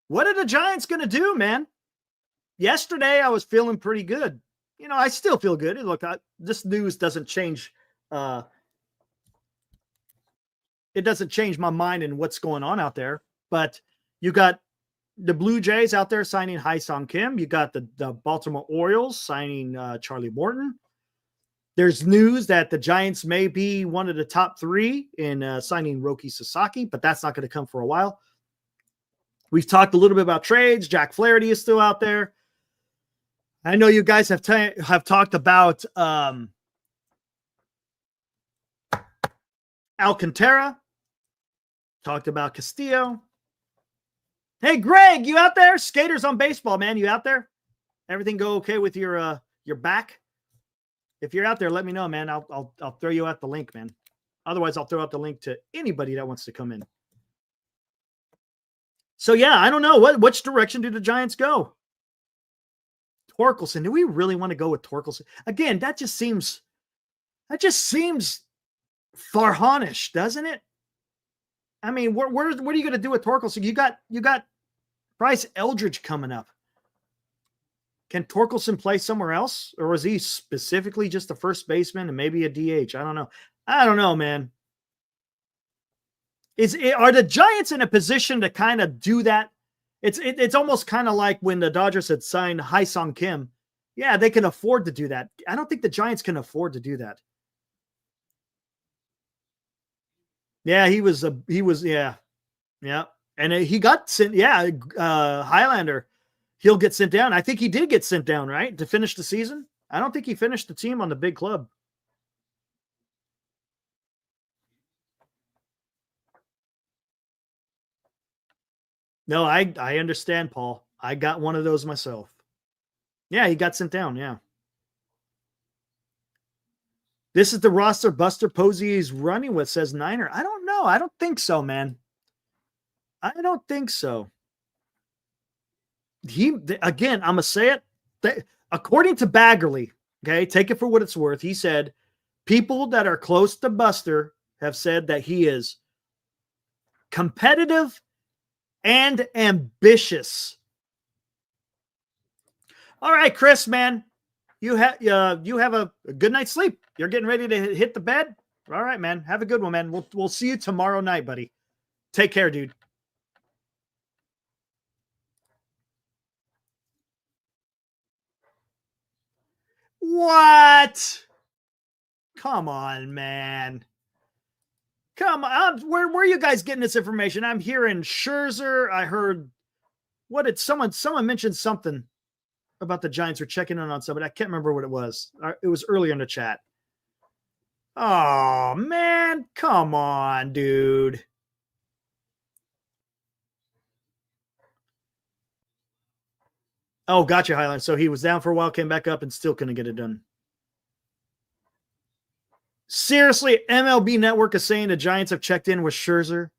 What are the Giants going to do, man? Yesterday, I was feeling pretty good. You know, I still feel good. Look, this news doesn't change. It doesn't change my mind and what's going on out there. But you got the Blue Jays out there signing Hye Seong Kim. You got the Baltimore Orioles signing Charlie Morton. There's news that the Giants may be one of the top three in signing Roki Sasaki, but that's not going to come for a while. We've talked a little bit about trades. Jack Flaherty is still out there. I know you guys have talked about Alcantara. Talked about Castillo. Hey, Greg, you out there? Skaters on Baseball, man. You out there? Everything go okay with your back? If you're out there, let me know, man. I'll throw you out the link, man. Otherwise, I'll throw out the link to anybody that wants to come in. So yeah, I don't know which direction do the Giants go. Torkelson. Do we really want to go with Torkelson again? That just seems Farhanish, doesn't it? I mean, what are you going to do with Torkelson? You got Bryce Eldridge coming up. Can Torkelson play somewhere else, or was he specifically just a first baseman and maybe a DH? I don't know, man. Are the Giants in a position to kind of do that? It's almost kind of like when the Dodgers had signed Hye Seong Kim, Yeah, they can afford to do that. I don't think the Giants can afford to do that. Yeah, yeah. Yeah. And he got sent, yeah, Highlander, he'll get sent down. I think he did get sent down, right? To finish the season. I don't think he finished the team on the big club. No, I understand, Paul. I got one of those myself. Yeah, he got sent down. Yeah. This is the roster Buster Posey is running with, says Niner. I don't know. I don't think so, man. I don't think so. Again, I'm gonna say it. According to Baggerly, okay, take it for what it's worth. He said people that are close to Buster have said that he is competitive and ambitious. All right, Chris, man, you have a good night's sleep. You're getting ready to hit the bed. All right, man. Have a good one, man. We'll see you tomorrow night, buddy. Take care, dude. What? Come on, man. Come on. Where are you guys getting this information? I'm hearing Scherzer. I heard someone mentioned something about the Giants were checking in on somebody. I can't remember what it was. It was earlier in the chat. Oh, man. Come on, dude. Oh, gotcha, Highland. So he was down for a while, came back up, and still couldn't get it done. Seriously, MLB Network is saying the Giants have checked in with Scherzer.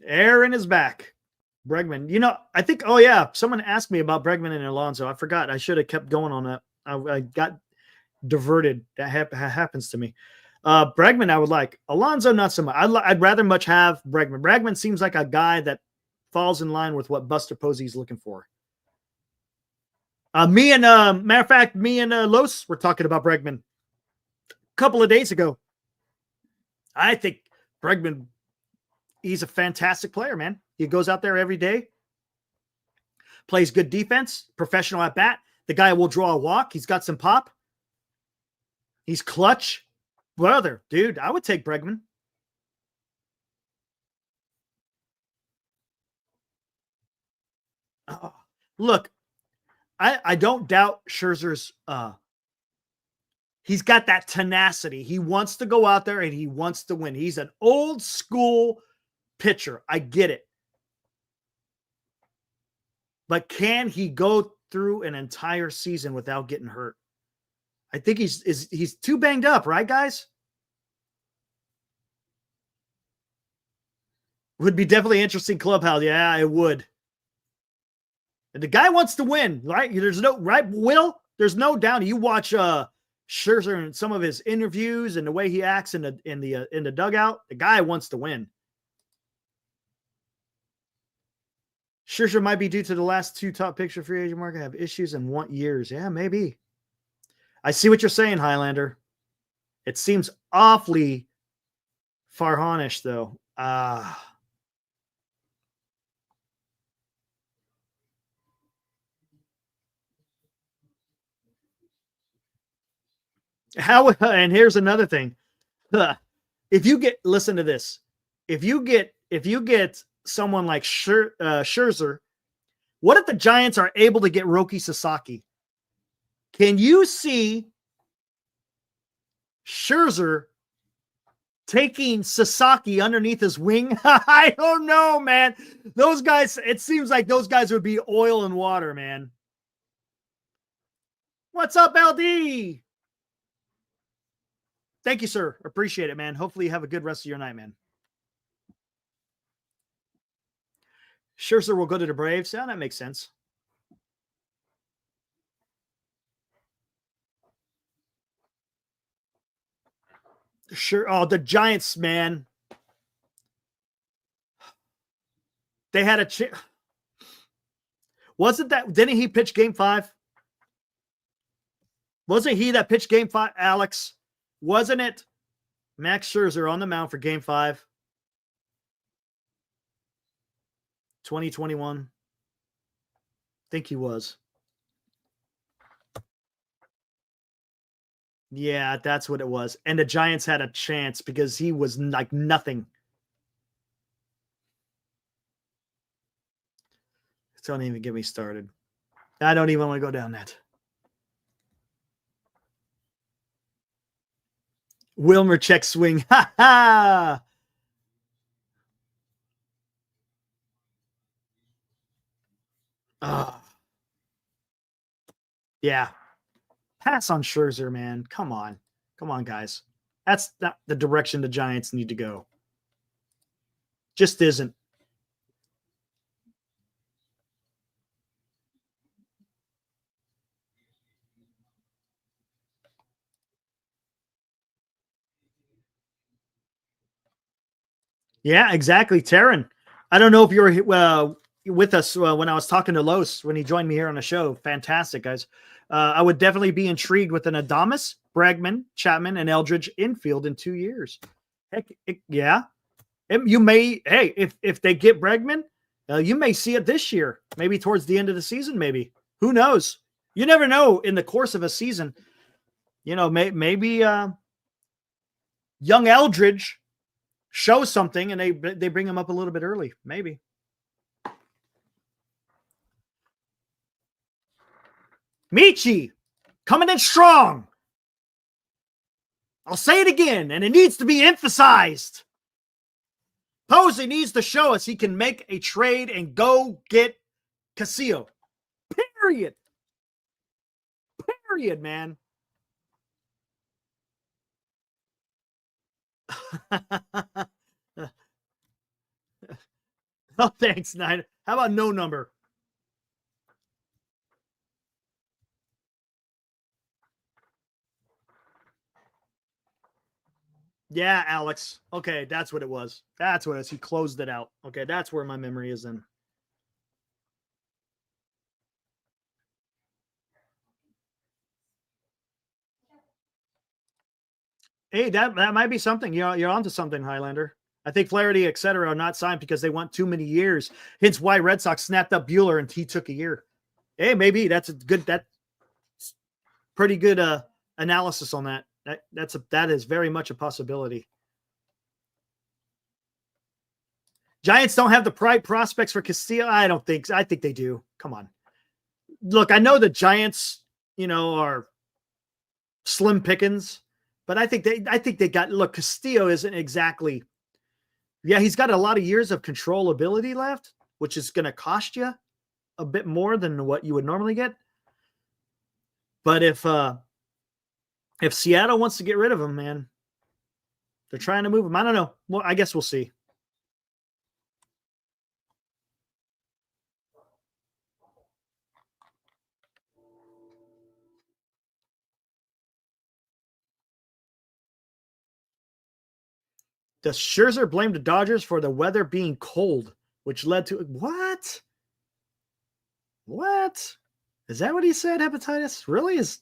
Aaron is back. Bregman. I think, oh, yeah, someone asked me about Bregman and Alonso. I forgot. I should have kept going on that. I got diverted. That happens to me. Bregman, I would like. Alonso, not so much. I'd rather much have Bregman. Bregman seems like a guy that falls in line with what Buster Posey is looking for. Matter of fact, me and Los were talking about Bregman a couple of days ago. I think Bregman, he's a fantastic player, man. He goes out there every day, plays good defense, professional at bat. The guy will draw a walk. He's got some pop. He's clutch. Brother, dude, I would take Bregman. Look, I don't doubt Scherzer's he's got that tenacity. He wants to go out there and he wants to win. He's an old school pitcher. I get it. But can he go through an entire season without getting hurt? I think he's too banged up, right, guys? Would be definitely interesting clubhouse. Yeah, it would. And the guy wants to win, right? There's no right, Will. There's no doubt. You watch Scherzer and some of his interviews and the way he acts in the dugout. The guy wants to win. Scherzer might be due to the last two top picture free agent market have issues and want years. Yeah, maybe. I see what you're saying, Highlander. It seems awfully Farhanish, though. And here's another thing. If you listen to this, if you get someone like Scherzer, what if the Giants are able to get Roki Sasaki? Can you see Scherzer taking Sasaki underneath his wing? I don't know, man. Those guys, it seems like those guys would be oil and water, man. What's up, LD? Thank you, sir. Appreciate it, man. Hopefully you have a good rest of your night, man. Scherzer will go to the Braves. Yeah, that makes sense. Sure. Oh, the Giants, man. They had a chance. Wasn't that? Didn't he pitch Game 5? Wasn't he that pitched Game 5, Alex? Wasn't it Max Scherzer on the mound for Game 5? 2021. Think he was. Yeah, that's what it was. And the Giants had a chance because he was like nothing. Don't even get me started. I don't even want to go down that. Wilmer check swing. Ha ha. Yeah. Pass on Scherzer, man. Come on. Come on, guys. That's not the direction the Giants need to go. Just isn't. Yeah, exactly. Taryn, I don't know if you were with us when I was talking to Los when he joined me here on the show. Fantastic, guys. I would definitely be intrigued with an Adames, Bregman, Chapman, and Eldridge infield in 2 years. Heck, yeah. You may, hey, if they get Bregman, you may see it this year, maybe towards the end of the season, maybe. Who knows? You never know in the course of a season. You know, maybe young Eldridge shows something and they bring him up a little bit early, maybe. Michi coming in strong. I'll say it again, and it needs to be emphasized. Posey needs to show us he can make a trade and go get Castillo. Period. Period, man. Oh, thanks, Nine. How about no number? Yeah, Alex. Okay, that's what it was. That's what it is. He closed it out. Okay, that's where my memory is in. Hey, that might be something. You're onto something, Highlander. I think Flaherty, et cetera, are not signed because they want too many years. Hence why Red Sox snapped up Bueller and he took a year. Hey, maybe that's pretty good analysis on that. That is very much a possibility. Giants don't have the pride prospects for Castillo. I don't think so. I think they do. Come on. Look, I know the Giants, are slim pickings, but I think they got, look, Castillo isn't exactly, yeah, he's got a lot of years of controllability left, which is going to cost you a bit more than what you would normally get. But if Seattle wants to get rid of him, man, they're trying to move him. I don't know. Well, I guess we'll see. Does Scherzer blame the Dodgers for the weather being cold, which led to what? What? Is that what he said? Hepatitis? Really? Is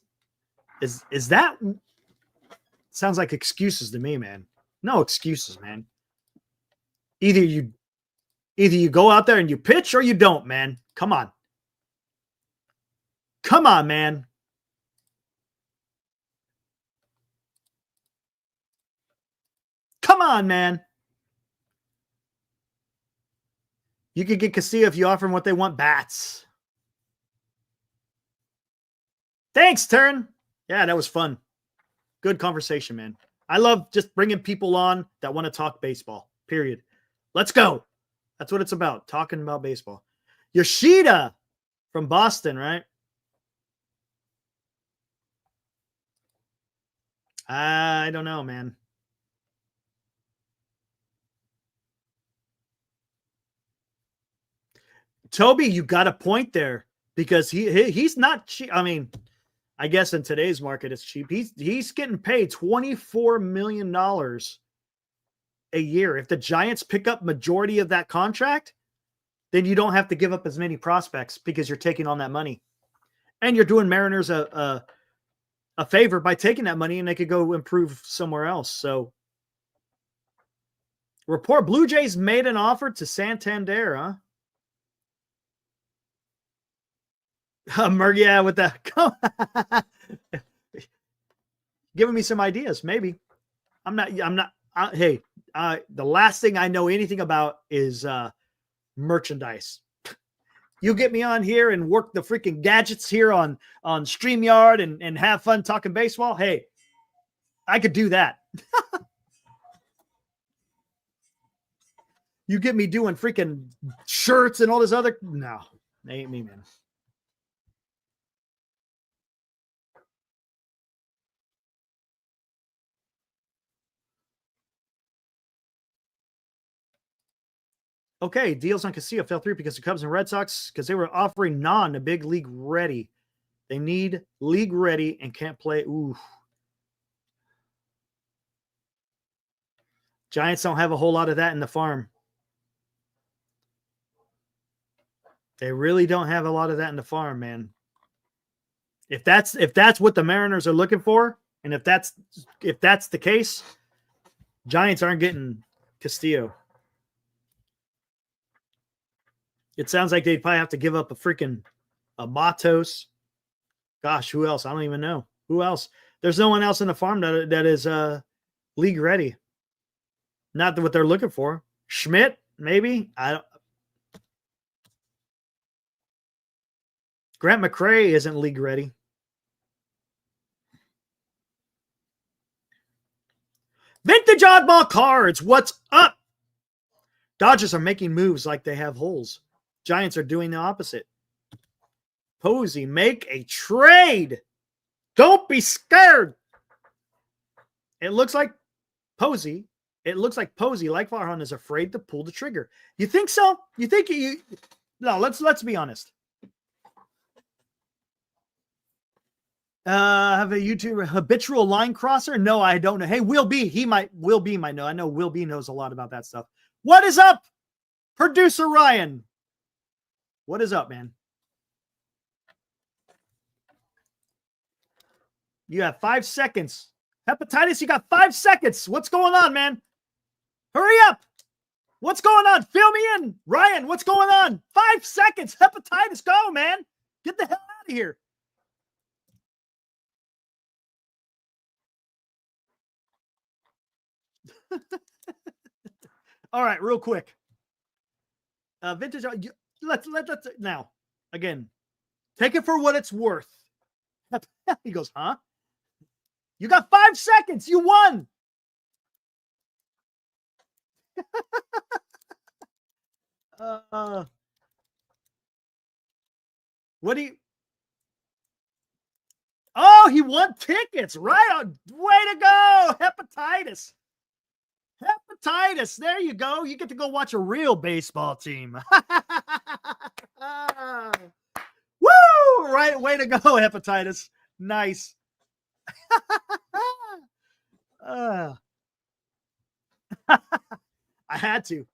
that? Sounds like excuses to me, man. No excuses, man. Either you go out there and you pitch or you don't, man. Come on. Come on, man. Come on, man. You could get Castillo if you offer them what they want, bats. Thanks, Turn. Yeah, that was fun. Good conversation, man. I love just bringing people on that want to talk baseball, period. Let's go. That's what it's about, talking about baseball. Yoshida from Boston, right? I don't know, man. Toby, you got a point there because he's not cheap. I mean, I guess in today's market it's cheap. He's getting paid $24 million a year. If the Giants pick up majority of that contract, then you don't have to give up as many prospects because you're taking on that money. And you're doing Mariners a favor by taking that money and they could go improve somewhere else. So report Blue Jays made an offer to Santander, huh? Yeah, with that. Giving me some ideas, maybe. Hey, the last thing I know anything about is merchandise. You get me on here and work the freaking gadgets here on StreamYard and have fun talking baseball. Hey, I could do that. You get me doing freaking shirts and all this other. No, ain't me, man. Okay, deals on Casilla fell through because the Cubs and Red Sox, because they were offering a big league ready. They need league ready and can't play. Ooh. Giants don't have a whole lot of that in the farm. They really don't have a lot of that in the farm, man. If that's what the Mariners are looking for, and if that's the case, Giants aren't getting Castillo. It sounds like they'd probably have to give up a Matos. Gosh, who else? I don't even know. Who else? There's no one else in the farm that is league ready. Not what they're looking for. Schmidt, maybe. Grant McCray isn't league ready. Vintage oddball cards. What's up? Dodgers are making moves like they have holes. Giants are doing the opposite. Posey, make a trade. Don't be scared. It looks like Posey, like Farhan, is afraid to pull the trigger. You think so? You think you? No, let's be honest. Have a YouTube habitual line crosser? No, I don't know. Hey, Will B might know. I know Will B knows a lot about that stuff. What is up, producer Ryan? What is up, man? You have 5 seconds. Hepatitis, you got 5 seconds. What's going on, man? Hurry up. What's going on? Fill me in. Ryan, what's going on? 5 seconds. Hepatitis, go, man. Get the hell out of here. All right, real quick. Vintage, let's now, again, take it for what it's worth. He goes, huh? You got 5 seconds. You won. What do you? Oh, he won tickets. Right on. Way to go. Hepatitis. Hepatitis. There you go. You get to go watch a real baseball team. Woo! Right. Way to go, Hepatitis. Nice. I had to.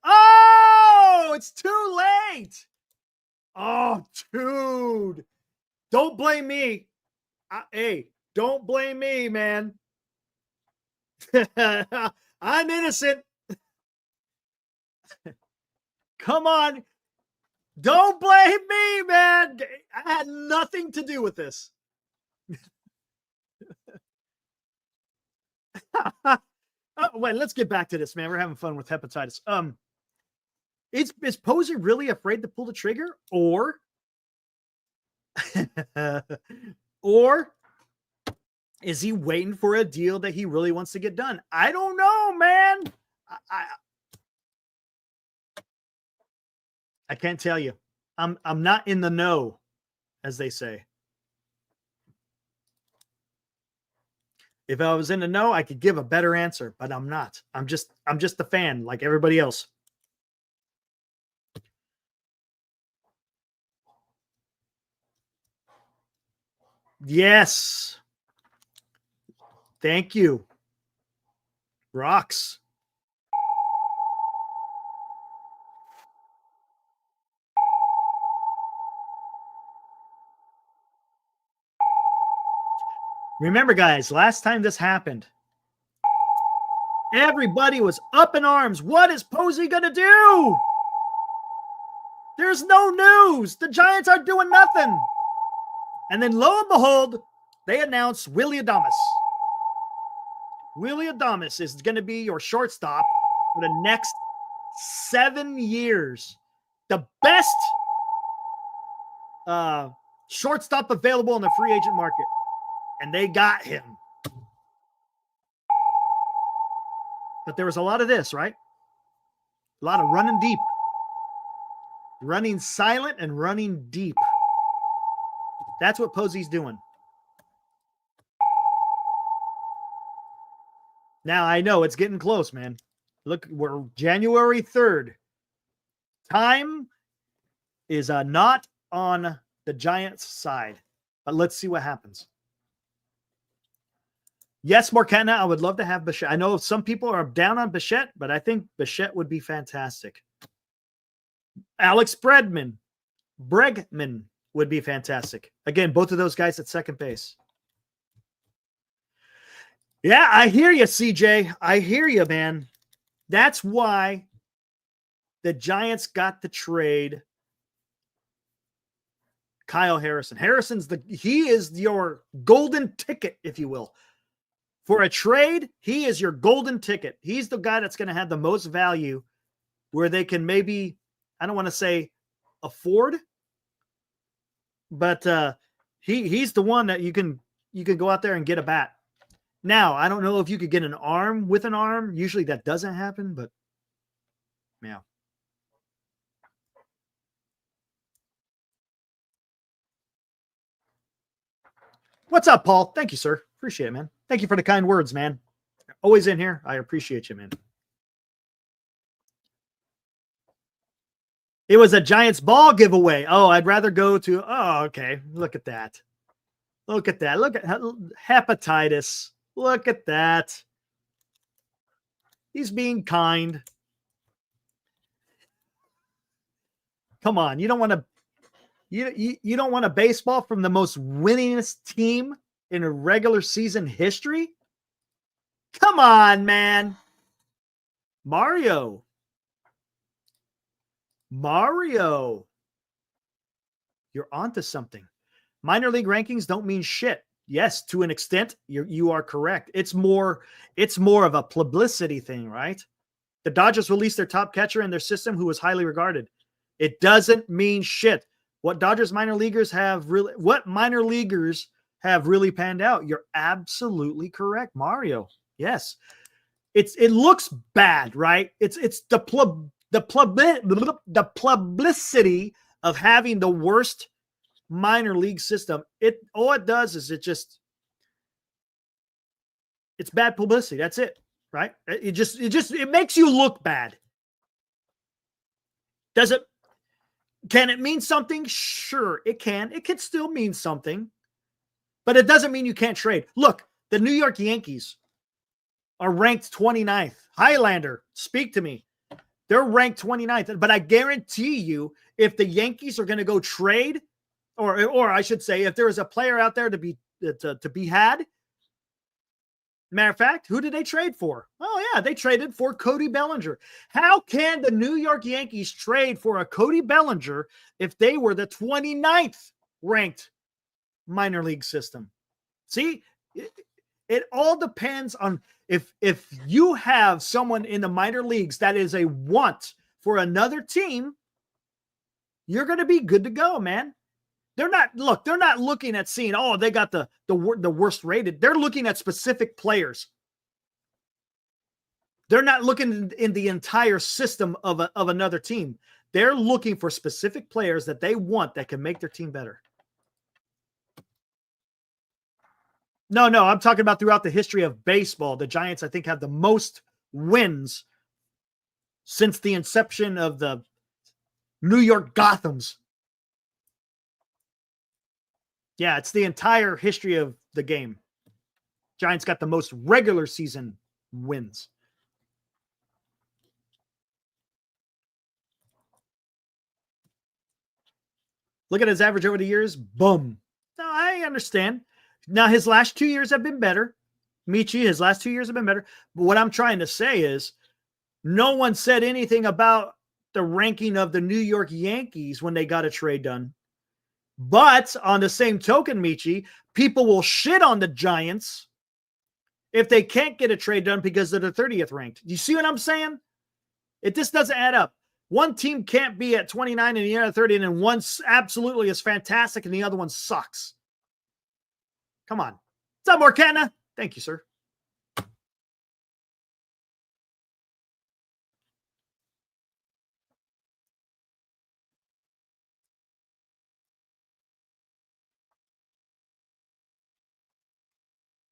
Oh, it's too late. Oh, dude. Don't blame me. Hey, don't blame me, man. I'm innocent. Come on. Don't blame me, man. I had nothing to do with this. Wait, let's get back to this, man. We're having fun with hepatitis. Is Posey really afraid to pull the trigger, or or is he waiting for a deal that he really wants to get done? I don't know, man. I can't tell you. I'm not in the know, as they say. If I was in the know, I could give a better answer, but I'm not. I'm just a fan like everybody else. Yes. Thank you. Rocks. Remember, guys, last time this happened, everybody was up in arms. What is Posey going to do? There's no news. The Giants are doing nothing. And then lo and behold, they announced Willie Adames. Willie Adames is going to be your shortstop for the next 7 years. The best shortstop available in the free agent market. And they got him. But there was a lot of this, right? A lot of running deep. Running silent and running deep. That's what Posey's doing. Now, I know it's getting close, man. Look, we're January 3rd. Time is not on the Giants' side. But let's see what happens. Yes, Morcana, I would love to have Bichette. I know some people are down on Bichette, but I think Bichette would be fantastic. Alex Bregman would be fantastic. Again, both of those guys at second base. Yeah, I hear you, CJ. I hear you, man. That's why the Giants got the trade Kyle Harrison. He is your golden ticket, if you will. For a trade, he is your golden ticket. He's the guy that's going to have the most value where they can maybe, I don't want to say afford, but he's the one that you can go out there and get a bat. Now, I don't know if you could get an arm with an arm. Usually that doesn't happen, but yeah. What's up, Paul? Thank you, sir. Appreciate it, man. Thank you for the kind words, man. Always in here. I appreciate you, man. It was a Giants ball giveaway. Oh, I'd rather go to, oh, okay. Look at that. Look at that. Look at hepatitis. Look at that. He's being kind. Come on. You don't want to, you don't want a baseball from the most winningest team in a regular season history? Come on, man. Mario. You're onto something. Minor league rankings don't mean shit. Yes, to an extent, you are correct. It's more of a publicity thing, right? The Dodgers released their top catcher in their system who was highly regarded. It doesn't mean shit. What minor leaguers have really panned out. You're absolutely correct, Mario. Yes. It looks bad, right? It's the publicity of having the worst minor league system. All it does is it's bad publicity. That's it, right? It makes you look bad. Can it mean something? Sure, it can. It could still mean something, but it doesn't mean you can't trade. Look, the New York Yankees are ranked 29th. Highlander, speak to me. They're ranked 29th, but I guarantee you, if the Yankees are going to go trade, or I should say, if there is a player out there to be had. Matter of fact, who did they trade for? Oh, yeah, they traded for Cody Bellinger. How can the New York Yankees trade for a Cody Bellinger if they were the 29th ranked minor league system? See, it all depends on if you have someone in the minor leagues that is a want for another team, you're going to be good to go, man. They're not looking at seeing, oh, they got the worst rated. They're looking at specific players. They're not looking in the entire system of another team. They're looking for specific players that they want that can make their team better. No, I'm talking about throughout the history of baseball. The Giants, I think, have the most wins since the inception of the New York Gothams. Yeah, it's the entire history of the game. Giants got the most regular season wins. Look at his average over the years. Boom. No, I understand. Now, his last 2 years have been better. Michi, his last 2 years have been better. But what I'm trying to say is no one said anything about the ranking of the New York Yankees when they got a trade done. But on the same token, Michi, people will shit on the Giants if they can't get a trade done because they're the 30th ranked. You see what I'm saying? It just doesn't add up. One team can't be at 29 and the other 30, and then one absolutely is fantastic and the other one sucks. Come on. What's up, Morcana? Thank you, sir.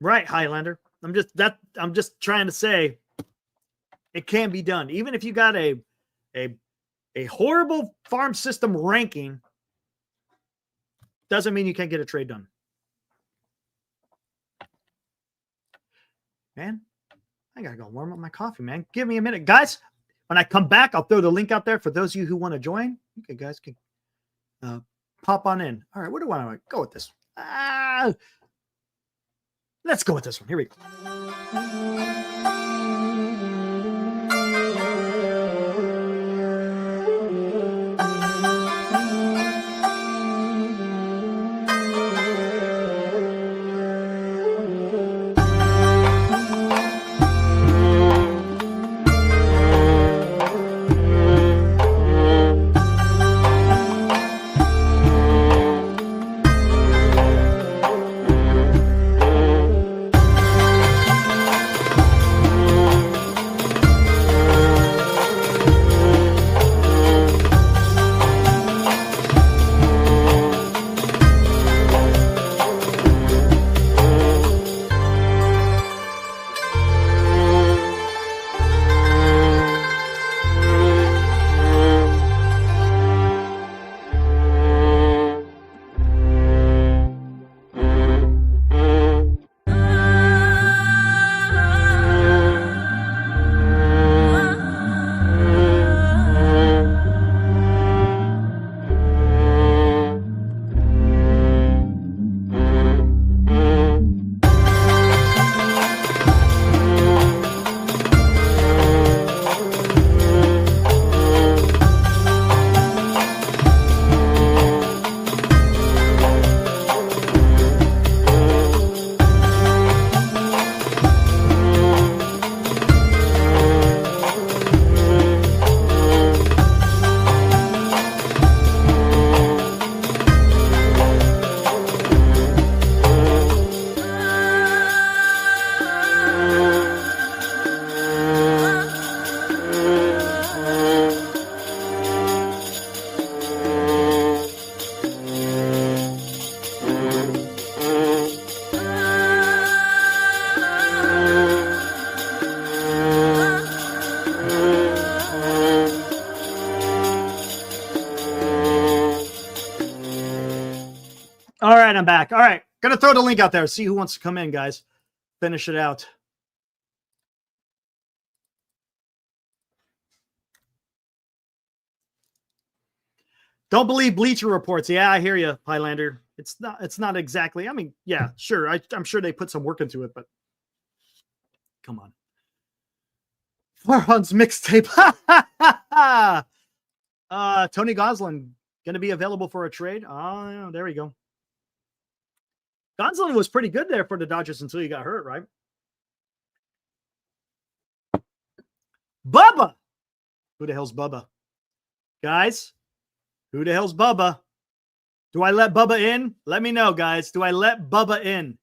Right, Highlander. I'm just trying to say it can be done. Even if you got a horrible farm system ranking, doesn't mean you can't get a trade done. Man, I gotta go warm up my coffee, man. Give me a minute. Guys, when I come back, I'll throw the link out there for those of you who want to join. Okay, guys can pop on in. All right, where do I want to go with this? Let's go with this one. Here we go. All right, I'm back. All right, gonna throw the link out there. See who wants to come in, guys. Finish it out. Don't believe Bleacher reports. Yeah, I hear you, Highlander. It's not exactly. I mean, yeah, sure. I'm sure they put some work into it, but come on. Farhan's mixtape. Tony Gosselin going to be available for a trade. Oh, yeah, there we go. Gosselin was pretty good there for the Dodgers until he got hurt, right? Bubba. Who the hell's Bubba? Guys, who the hell's Bubba? Do I let Bubba in? Let me know, guys. Do I let Bubba in?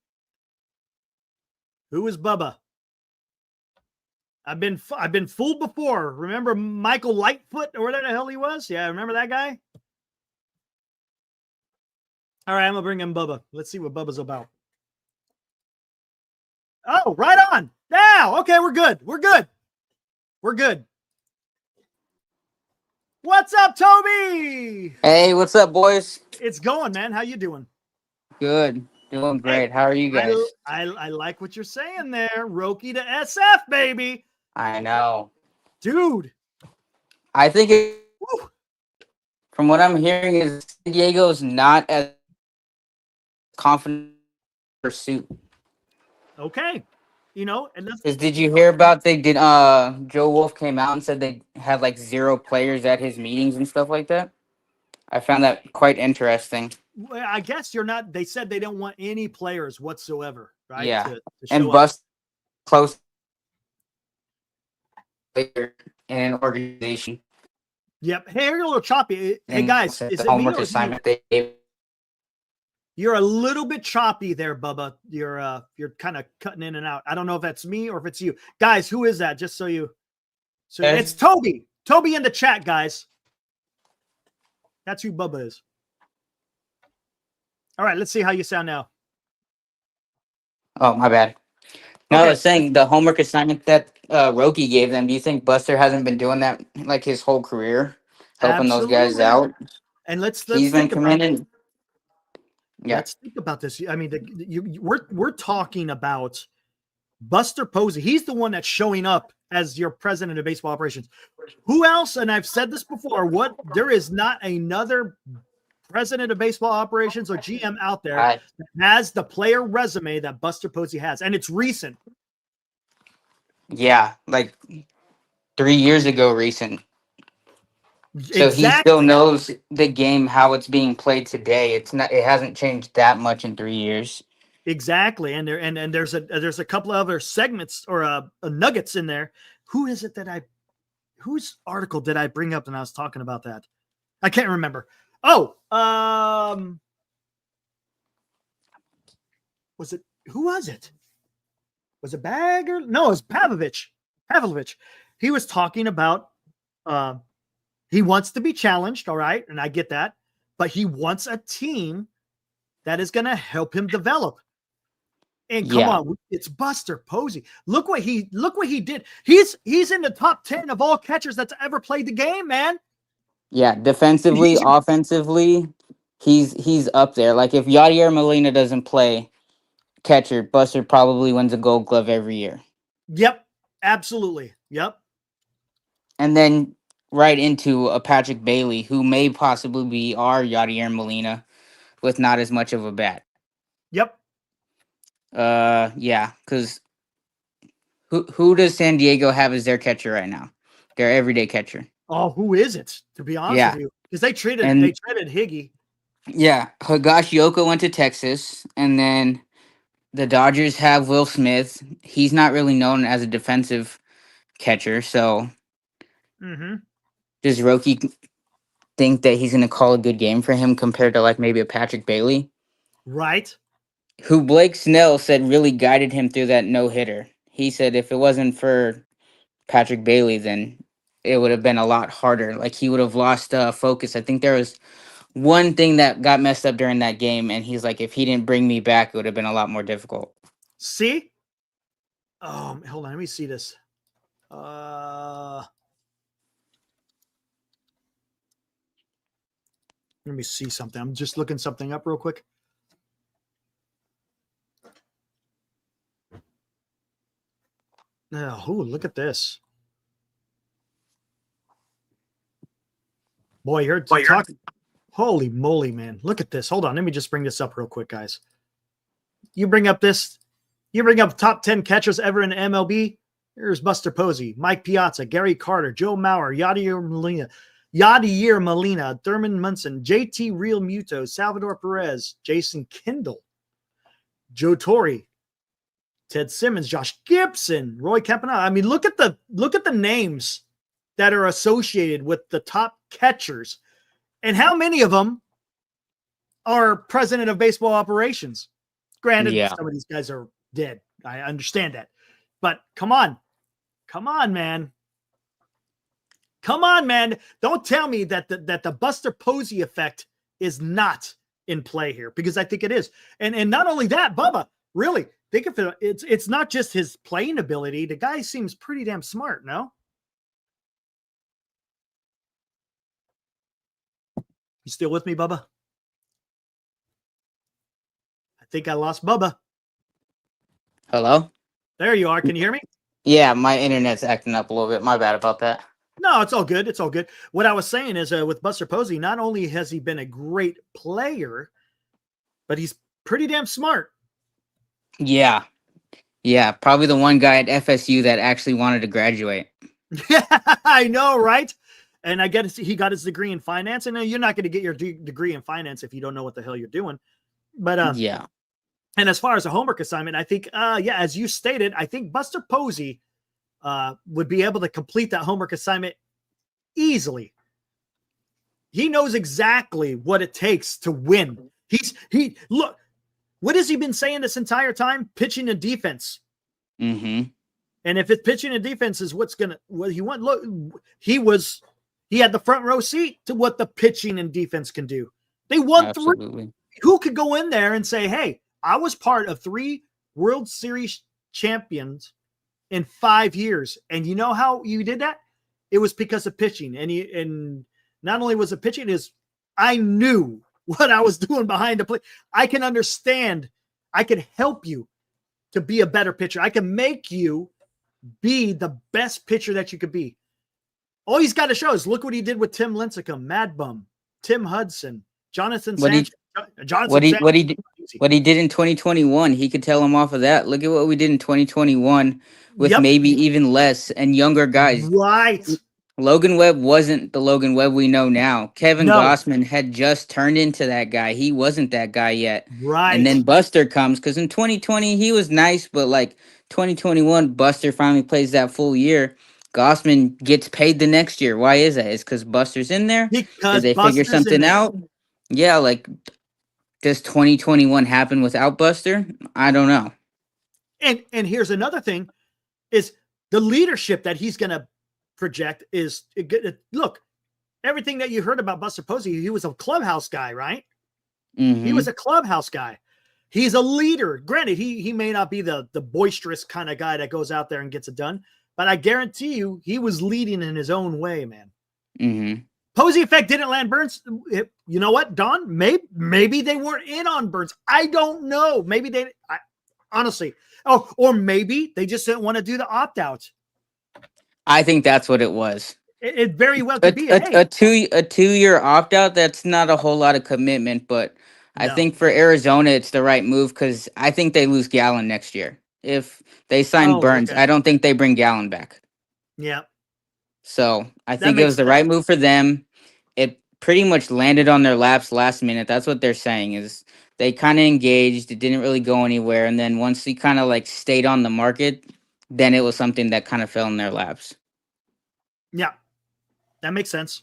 Who is Bubba? I've been fooled before. Remember Michael Lightfoot or whatever the hell he was? Yeah, remember that guy? All right, I'm going to bring in Bubba. Let's see what Bubba's about. Oh, right on. Now, okay, we're good. We're good. We're good. What's up, Toby? Hey, what's up, boys? It's going, man. How you doing? Good. Doing great. How are you guys? I like what you're saying there. Roki to SF, baby. I know. Dude. I think from what I'm hearing is San Diego's not as confident in pursuit. Okay. And that's 'Cause did you hear about Joe Wolf came out and said they had like 0 players at his meetings and stuff like that? I found that quite interesting. well, I guess you're not. They said they don't want any players whatsoever, right? Yeah. To And show up. Bust close player in an organization. Yep. Hey, you're a little choppy. Hey And guys, the is it me homework or is it you? assignment they gave. You're a little bit choppy there, Bubba. You're kind of cutting in and out. I don't know if that's me or if it's you. Guys, who is that? Just so it's Toby. Toby in the chat, guys. That's who Bubba is. All right, let's see how you sound now. Oh, my bad. No, Okay. I was saying the homework assignment that Roki gave them. Do you think Buster hasn't been doing that like his whole career, helping those guys Absolutely. out? And let's He's been think about it. committed. Yeah, Let's think about this. I mean, we're talking about Buster Posey. He's the one that's showing up as your president of baseball operations. Who else? And I've said this before. There is not another president of baseball operations or GM out there that has the player resume that Buster Posey has, and it's recent. yeah, like 3 years ago, recent. So he Exactly. still knows the game, how it's being played today. It hasn't changed that much in 3 years. Exactly, and there's a couple of other segments or nuggets in there. Who is it that whose article did I bring up when I was talking about that? I can't remember. Oh, who was it? Was it Bagger? No, it was Pavlovich. He was talking about he wants to be challenged, all right, and I get that, but he wants a team that is going to help him develop. And come on, it's Buster Posey. Look what he did. He's in the top 10 of all catchers that's ever played the game, man. Yeah, defensively, offensively, he's up there. Like if Yadier Molina doesn't play catcher, Buster probably wins a Gold Glove every year. Yep, absolutely. Yep. And then right into a Patrick Bailey, who may possibly be our Yadier Molina with not as much of a bat. Yep. Yeah, because who does San Diego have as their catcher right now? Their everyday catcher. Oh, who is it? To be honest with you, because they traded Higgy. Yeah, Higashioka went to Texas, and then the Dodgers have Will Smith. He's not really known as a defensive catcher, so does Roki think that he's going to call a good game for him compared to like maybe a Patrick Bailey? Right. Who Blake Snell said really guided him through that no-hitter. He said if it wasn't for Patrick Bailey, then it would have been a lot harder. Like he would have lost focus. I think there was one thing that got messed up during that game, and he's like, if he didn't bring me back, it would have been a lot more difficult. See? Hold on, let me see this. Let me see something. I'm just looking something up real quick. Oh, look at this. Boy, you're talking. Holy moly, man. Look at this. Hold on. Let me just bring this up real quick, guys. You bring up top 10 catchers ever in MLB. Here's Buster Posey, Mike Piazza, Gary Carter, Joe Mauer, Yadier Molina, Thurman Munson, JT Real Muto, Salvador Perez, Jason Kendall, Joe Torre, Ted Simmons, Josh Gibson, Roy Campanella. I mean, look at the names that are associated with the top catchers, and how many of them are president of baseball operations. Granted, some of these guys are dead. I understand that, but come on, man. Come on, man. Don't tell me that the Buster Posey effect is not in play here, because I think it is. And not only that, Bubba, really, think of it. It's not just his playing ability. The guy seems pretty damn smart, no? You still with me, Bubba? I think I lost Bubba. Hello? There you are. Can you hear me? Yeah, my internet's acting up a little bit. My bad about that. No, it's all good. It's all good. What I was saying is with Buster Posey, not only has he been a great player, but he's pretty damn smart. Yeah. Yeah, probably the one guy at FSU that actually wanted to graduate. I know, right? And I guess he got his degree in finance. And you're not going to get your degree in finance if you don't know what the hell you're doing. But Yeah. and as far as a homework assignment, I think yeah, as you stated, I think Buster Posey would be able to complete that homework assignment easily. He knows exactly what it takes to win. He look, what has he been saying this entire time? Pitching and defense. Mm-hmm. And if it's pitching and defense is what he want, look, he had the front row seat to what the pitching and defense can do. They won Absolutely. 3. Who could go in there and say, hey, I was part of 3 World Series champions in 5 years. And you know how you did that? It was because of pitching. And not only was it pitching, is I knew what I was doing behind the plate. I can understand. I can help you to be a better pitcher. I can make you be the best pitcher that you could be. All he's got to show is look what he did with Tim Lincecum, Mad Bum, Tim Hudson, Jonathan Sanchez. What he did in 2021, he could tell him off of that. Look at what we did in 2021 with maybe even less and younger guys. Right. Logan Webb wasn't the Logan Webb we know now. Kevin Gossman had just turned into that guy. He wasn't that guy yet. Right. And then Buster comes because in 2020 he was nice, but like 2021, Buster finally plays that full year. Gossman gets paid the next year. Why is that? It's because Buster's in there? Because did they figure something out? Yeah, like does 2021 happen without Buster? I don't know. And here's another thing is the leadership that he's going to project is, look, everything that you heard about Buster Posey, he was a clubhouse guy, right? Mm-hmm. He was a clubhouse guy. He's a leader. Granted, he may not be the boisterous kind of guy that goes out there and gets it done, but I guarantee you he was leading in his own way, man. Mm-hmm. Posey effect didn't land Burnes. You know what, Don? Maybe they weren't in on Burnes. I don't know. Maybe honestly. Oh, or maybe they just didn't want to do the opt-out. I think that's what it was. It very well could be a 2-year opt-out. That's not a whole lot of commitment, but I think for Arizona it's the right move because I think they lose Gallen next year. If they sign Burnes, I don't think they bring Gallen back. Yeah. So I think it was the right move for them. It pretty much landed on their laps last minute. That's what they're saying is they kind of engaged. It didn't really go anywhere. And then once he kind of like stayed on the market, then it was something that kind of fell in their laps. Yeah, that makes sense.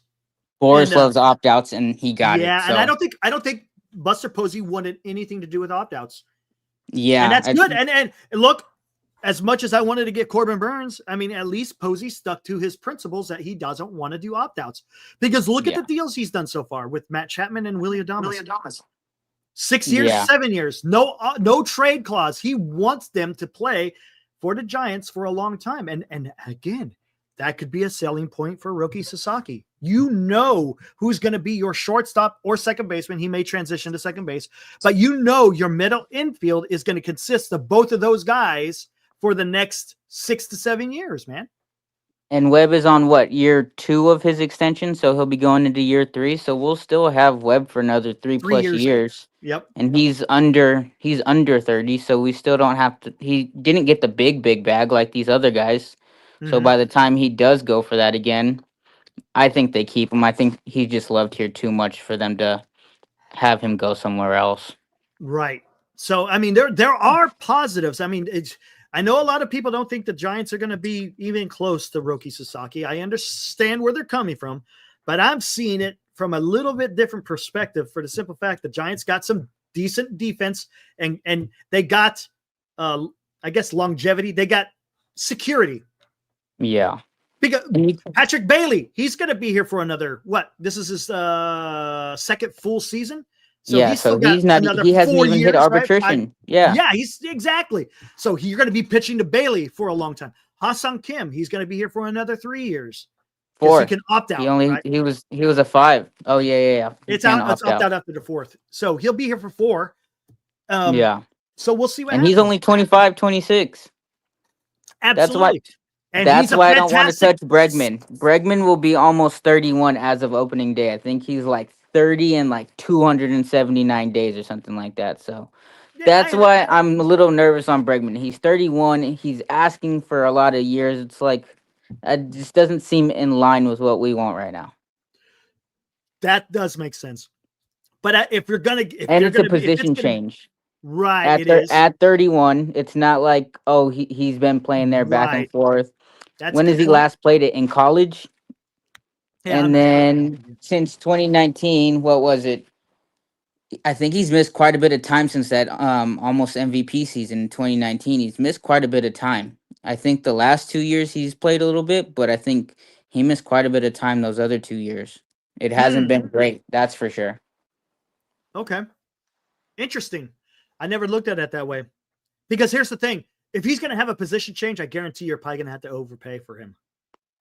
Boris loves opt-outs and he got it. Yeah, and I don't think Buster Posey wanted anything to do with opt-outs. Yeah. And that's good. And look, as much as I wanted to get Corbin Burnes, I mean, at least Posey stuck to his principles that he doesn't want to do opt-outs. Because look at the deals he's done so far with Matt Chapman and Willie Adames. 6 years, 7 years, no trade clause. He wants them to play for the Giants for a long time. And again, that could be a selling point for Roki Sasaki. You know who's going to be your shortstop or second baseman. He may transition to second base, but you know your middle infield is going to consist of both of those guys for the next 6 to 7 years, man. And Webb is on what, year 2 of his extension, so he'll be going into year 3. So we'll still have Webb for another 3+ years. Yep. And he's under 30, so we still don't have to. He didn't get the big bag like these other guys. Mm-hmm. So by the time he does go for that again, I think they keep him. I think he just loved here too much for them to have him go somewhere else. Right. So I mean, there are positives. I mean, I know a lot of people don't think the Giants are going to be even close to Roki Sasaki. I understand where they're coming from, but I'm seeing it from a little bit different perspective for the simple fact the Giants got some decent defense and they got, I guess, longevity. They got security. Yeah. Because Patrick Bailey, he's going to be here for another, this is his second full season. So yeah, so he hasn't even hit arbitration. Right? Yeah, he's exactly. So you're going to be pitching to Bailey for a long time. Hye Seong Kim, he's going to be here for another 3 years. 4. He can opt out. He was a 5. Oh yeah. It's opt out after the 4th. So he'll be here for 4. Yeah. So we'll see what happens. He's only 25, 26. Absolutely. That's why I don't want to touch Bregman. Bregman will be almost 31 as of opening day. I think he's like 30 and like 279 days or something like that. So That's why I'm a little nervous on Bregman. He's 31. He's asking for a lot of years. It's like it just doesn't seem in line with what we want right now. That does make sense. But if you're gonna, And it's a position change. right, it is At 31. It's not like he's been playing there back and right. forth. That's a When has good he point. last played it in college? Yeah, I'm And not sure. then since 2019, what was it? I think he's missed quite a bit of time since that almost MVP season in 2019. He's missed quite a bit of time. I think the last 2 years he's played a little bit, but I think he missed quite a bit of time those other 2 years. It hasn't been great, that's for sure. Okay, interesting. I never looked at it that way. Because here's the thing: if he's going to have a position change, I guarantee you're probably going to have to overpay for him.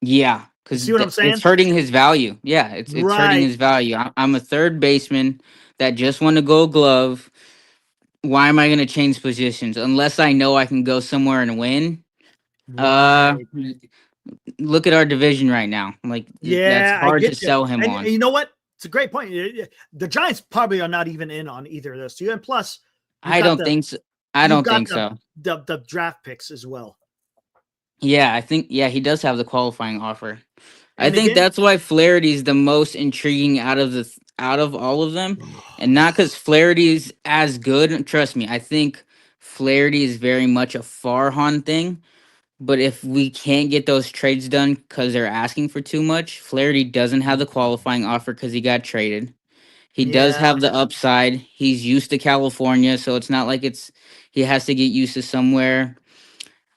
Yeah, because see what I'm saying? it's hurting his value. Yeah, it's hurting his value. I'm a third baseman that just won a Gold Glove. Why am I going to change positions unless I know I can go somewhere and win? Right. Look at our division right now. Like, that's Yeah, I hard to get you. sell him And on. you know what? It's a great point. The Giants probably are not even in on either of those two. And plus, I don't think so. I don't think so. The draft picks as well. Yeah, I think he does have the qualifying offer. And I think again, that's why Flaherty is the most intriguing out of all of them, and not because Flaherty's as good. Trust me, I think Flaherty is very much a Farhan thing. But if we can't get those trades done because they're asking for too much, Flaherty doesn't have the qualifying offer because he got traded. He does have the upside. He's used to California, so it's not like he has to get used to somewhere.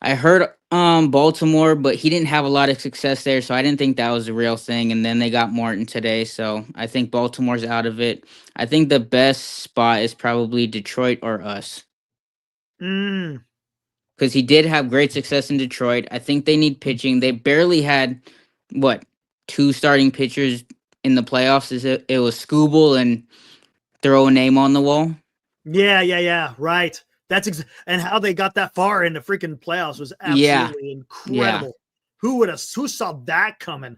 I heard Baltimore, but he didn't have a lot of success there, so I didn't think that was a real thing. And then they got Martin today, so I think Baltimore's out of it. I think the best spot is probably Detroit or us. Because he did have great success in Detroit. I think they need pitching. They barely had, what, 2 starting pitchers in the playoffs. It was Scooble and throw a name on the wall. Yeah. Right. And how they got that far in the freaking playoffs was absolutely incredible. Yeah. Who saw that coming?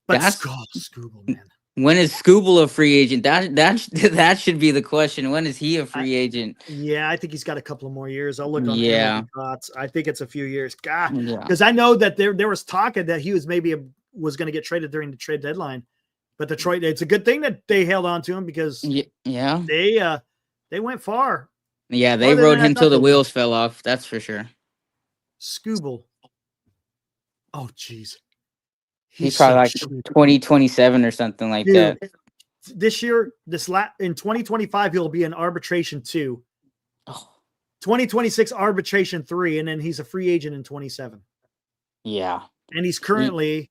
But Scooble, man. When is Scooble a free agent? That should be the question. When is he a free agent? Yeah, I think he's got a couple of more years. I'll look on MLB Thoughts. I think it's a few years. God, because I know that there was talk that he was was going to get traded during the trade deadline, but Detroit. It's a good thing that they held on to him because they went far. Yeah, they rode him till the wheels fell off. That's for sure. Scooble. Oh, jeez. He's probably like 2027 or something like that. This year, in 2025, he'll be in arbitration 2. 2026 arbitration 3, and then he's a free agent in 27. Yeah. And he's currently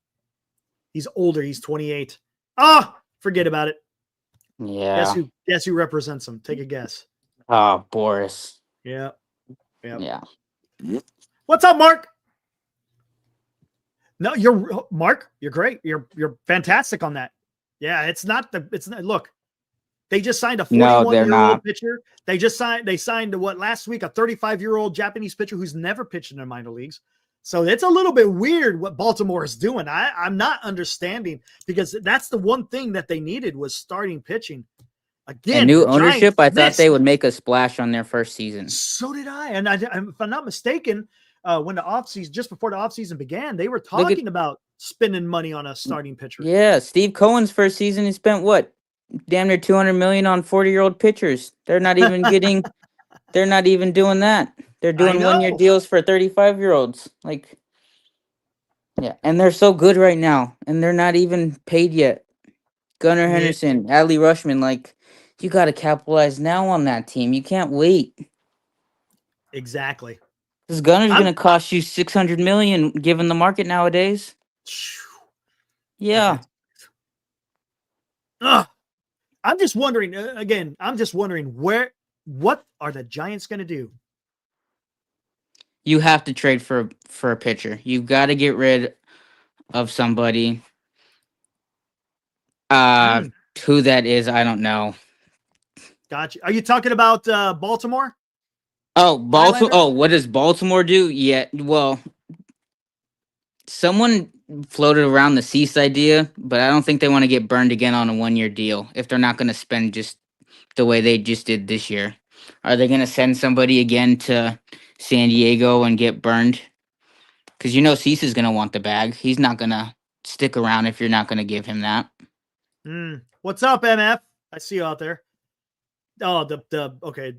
he's older. He's 28. Forget about it. Yeah. Guess who represents him? Take a guess. Boris. Yeah. What's up, Mark? No, Mark. You're great. You're fantastic on that. Yeah, it's not. Look, they just signed a 41-year-old pitcher. They signed last week a 35-year-old Japanese pitcher who's never pitched in the minor leagues. So it's a little bit weird what Baltimore is doing. I'm not understanding because that's the one thing that they needed was starting pitching. Again, and new ownership. I thought they would make a splash on their first season. So did I. And if I'm not mistaken, when the offseason, just before the offseason began, they were talking about spending money on a starting pitcher. Yeah, Steve Cohen's first season, he spent what? Damn near $200 million on 40-year-old pitchers. They're not even getting. They're not even doing that. They're doing 1-year deals for 35-year-olds. Like, yeah, and they're so good right now, and they're not even paid yet. Gunnar Henderson, Adley Rutschman, like, you got to capitalize now on that team. You can't wait. Exactly. Because Gunner's going to cost you $600 million given the market nowadays. Yeah. I'm just wondering again. I'm just wondering what are the Giants going to do? You have to trade for a pitcher. You've got to get rid of somebody. Who that is, I don't know. Gotcha. Are you talking about Baltimore? Oh, Baltimore. Oh, what does Baltimore do? Yeah, well, someone floated around the Cease idea, but I don't think they want to get burned again on a 1-year deal if they're not going to spend just the way they just did this year. Are they going to send somebody again to San Diego and get burned? Because Cease is going to want the bag. He's not going to stick around if you're not going to give him that. What's up, MF? I see you out there. Oh, okay.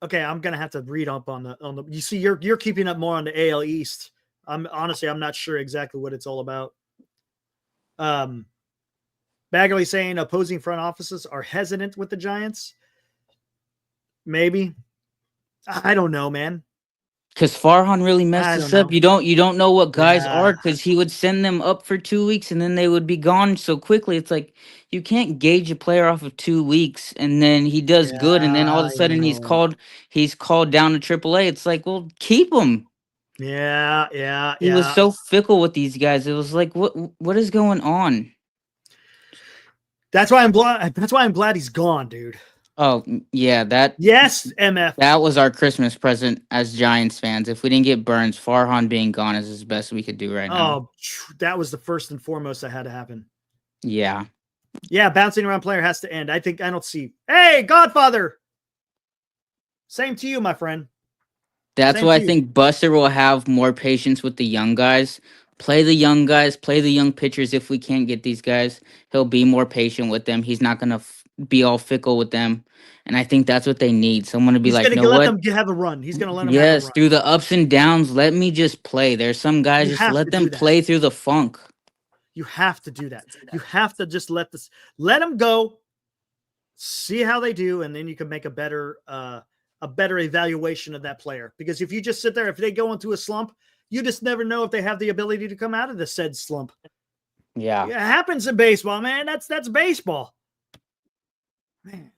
Okay, I'm gonna have to read up on the. You see, you're keeping up more on the AL East. I'm not sure exactly what it's all about. Bagley saying opposing front offices are hesitant with the Giants. Maybe. I don't know, man. Because Farhan really messed us up. You don't know what guys are, because he would send them up for 2 weeks and then they would be gone so quickly. It's like you can't gauge a player off of 2 weeks and then he does good and then all of a sudden he's called down to AAA. It's like, well, keep him. Yeah. He was so fickle with these guys. It was like, what is going on? That's why I'm glad he's gone, dude. Oh, yeah, yes, MF. That was our Christmas present as Giants fans. If we didn't get Burnes, Farhan being gone is the best we could do right now. Oh, that was the first and foremost that had to happen. Yeah. Yeah, bouncing around player has to end. I don't see. Hey, Godfather. Same to you, my friend. That's why I think Buster will have more patience with the young guys. Play the young guys, play the young pitchers. If we can't get these guys, he'll be more patient with them. He's not going to be all fickle with them. And I think that's what they need. Someone to be like, he's going to let them have a run. He's going to let them have a run. Yes, through the ups and downs, let me just play. There's some guys, just let them play through the funk. You have to do that. You have to just let them go, see how they do, and then you can make a better evaluation of that player. Because if you just sit there, if they go into a slump, you just never know if they have the ability to come out of the said slump. Yeah. It happens in baseball, man. That's baseball. Man.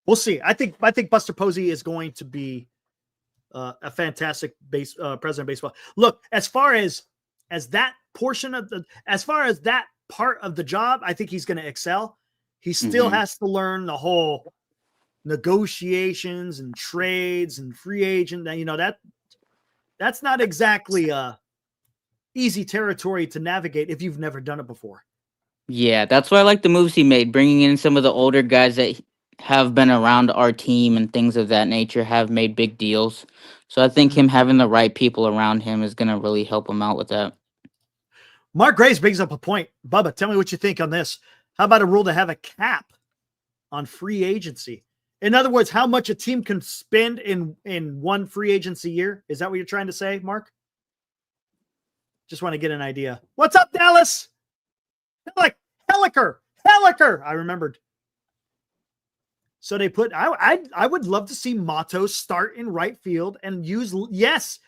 We'll see. I think Buster Posey is going to be a fantastic president of baseball. Look, as far as that portion of that part of the job, I think he's going to excel. He still has to learn the whole negotiations and trades and free agent. That's not exactly easy territory to navigate if you've never done it before. Yeah, that's why I like the moves he made, bringing in some of the older guys that have been around our team and things of that nature, have made big deals. So I think him having the right people around him is going to really help him out with that. Mark Graves brings up a point. Bubba, tell me what you think on this. How about a rule to have a cap on free agency? In other words, how much a team can spend in one free agency year? Is that what you're trying to say, Mark? Just want to get an idea. What's up, Dallas? Helliker. I remembered. So they put. I would love to see Matos start in right field and use Yaz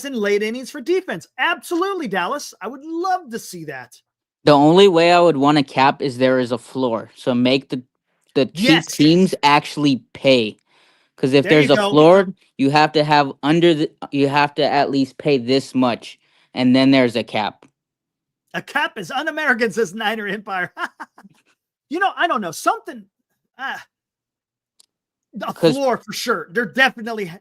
in late innings for defense. Absolutely, Dallas. I would love to see that. The only way I would want a cap is there is a floor. So make the cheap teams actually pay. Because if there's a floor, you have to have you have to at least pay this much, and then there's a cap. A cap is un-American, says Niner Empire. I don't know. Something. A floor for sure.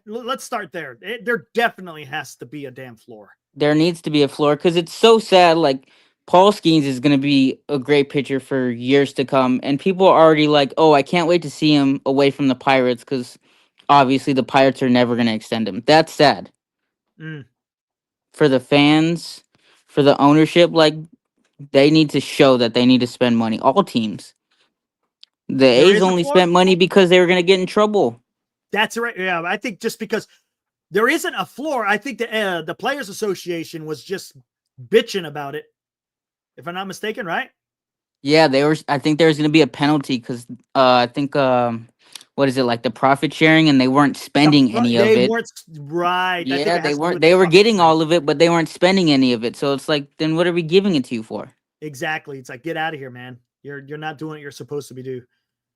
Let's start there. There definitely has to be a damn floor. There needs to be a floor, because it's so sad. Like, Paul Skeens is going to be a great pitcher for years to come. And people are already like, oh, I can't wait to see him away from the Pirates, because obviously the Pirates are never going to extend him. That's sad. For the fans, for the ownership, like, they need to show that they need to spend money. All teams. The A's only spent money because they were going to get in trouble. That's right. Yeah, I think just because there isn't a floor, I think the Players Association was just bitching about it, if I'm not mistaken, right? Yeah, I think there was going to be a penalty because I think what is it, like the profit sharing, and they weren't spending any of it. They weren't right. Yeah, they weren't. They were getting all of it, but they weren't spending any of it. So it's like, then what are we giving it to you for? Exactly. It's like, get out of here, man. You're not doing what you're supposed to be doing.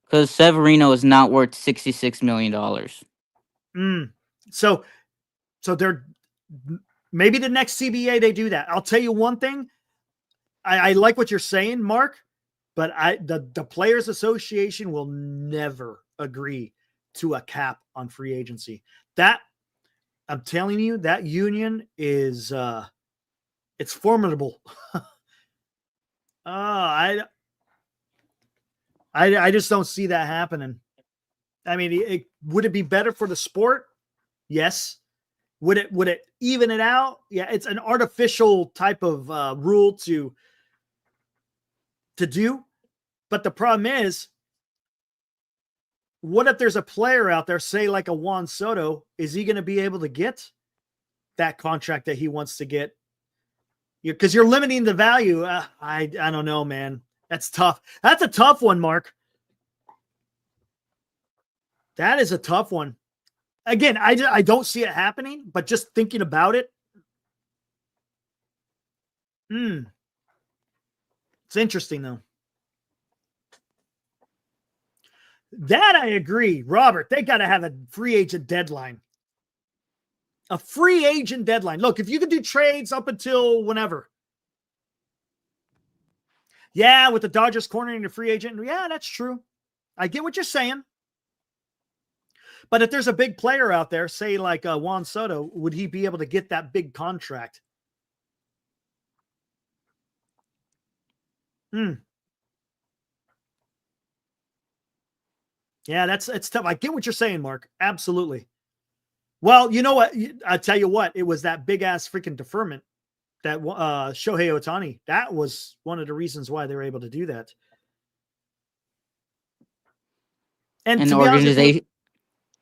Because Severino is not worth $66 million. So they're maybe the next CBA they do that. I'll tell you one thing. I like what you're saying, Mark, but the Players Association will never agree to a cap on free agency. That, I'm telling you, that union is it's formidable. I just don't see that happening. I mean, would it be better for the sport? Yes. Would it even it out? Yeah, it's an artificial type of rule to do. But the problem is, what if there's a player out there, say like a Juan Soto, is he going to be able to get that contract that he wants to get? Because you're limiting the value. I don't know, man. That's tough. That's a tough one, Mark. That is a tough one. Again, I don't see it happening, but just thinking about it. It's interesting, though. That I agree. Robert, they got to have a free agent deadline. A free agent deadline. Look, if you could do trades up until whenever. Yeah, with the Dodgers cornering the free agent. Yeah, that's true. I get what you're saying. But if there's a big player out there, say like Juan Soto, would he be able to get that big contract? Yeah, it's tough. I get what you're saying, Mark. Absolutely. Well, you know what? I tell you what, it was that big ass freaking deferment that Shohei Ohtani. That was one of the reasons why they were able to do that. And an to be organization.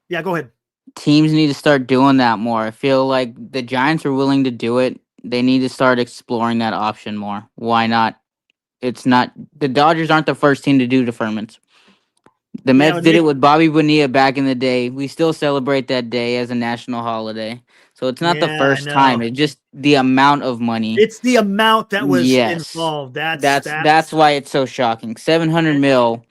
Yeah, go ahead. Teams need to start doing that more. I feel like the Giants are willing to do it. They need to start exploring that option more. Why not? It's not the Dodgers aren't the first team to do deferments. The Mets did it with Bobby Bonilla back in the day. We still celebrate that day as a national holiday. So it's not the first time. It's just the amount of money. It's the amount that was involved. That's why it's so shocking. 700 mil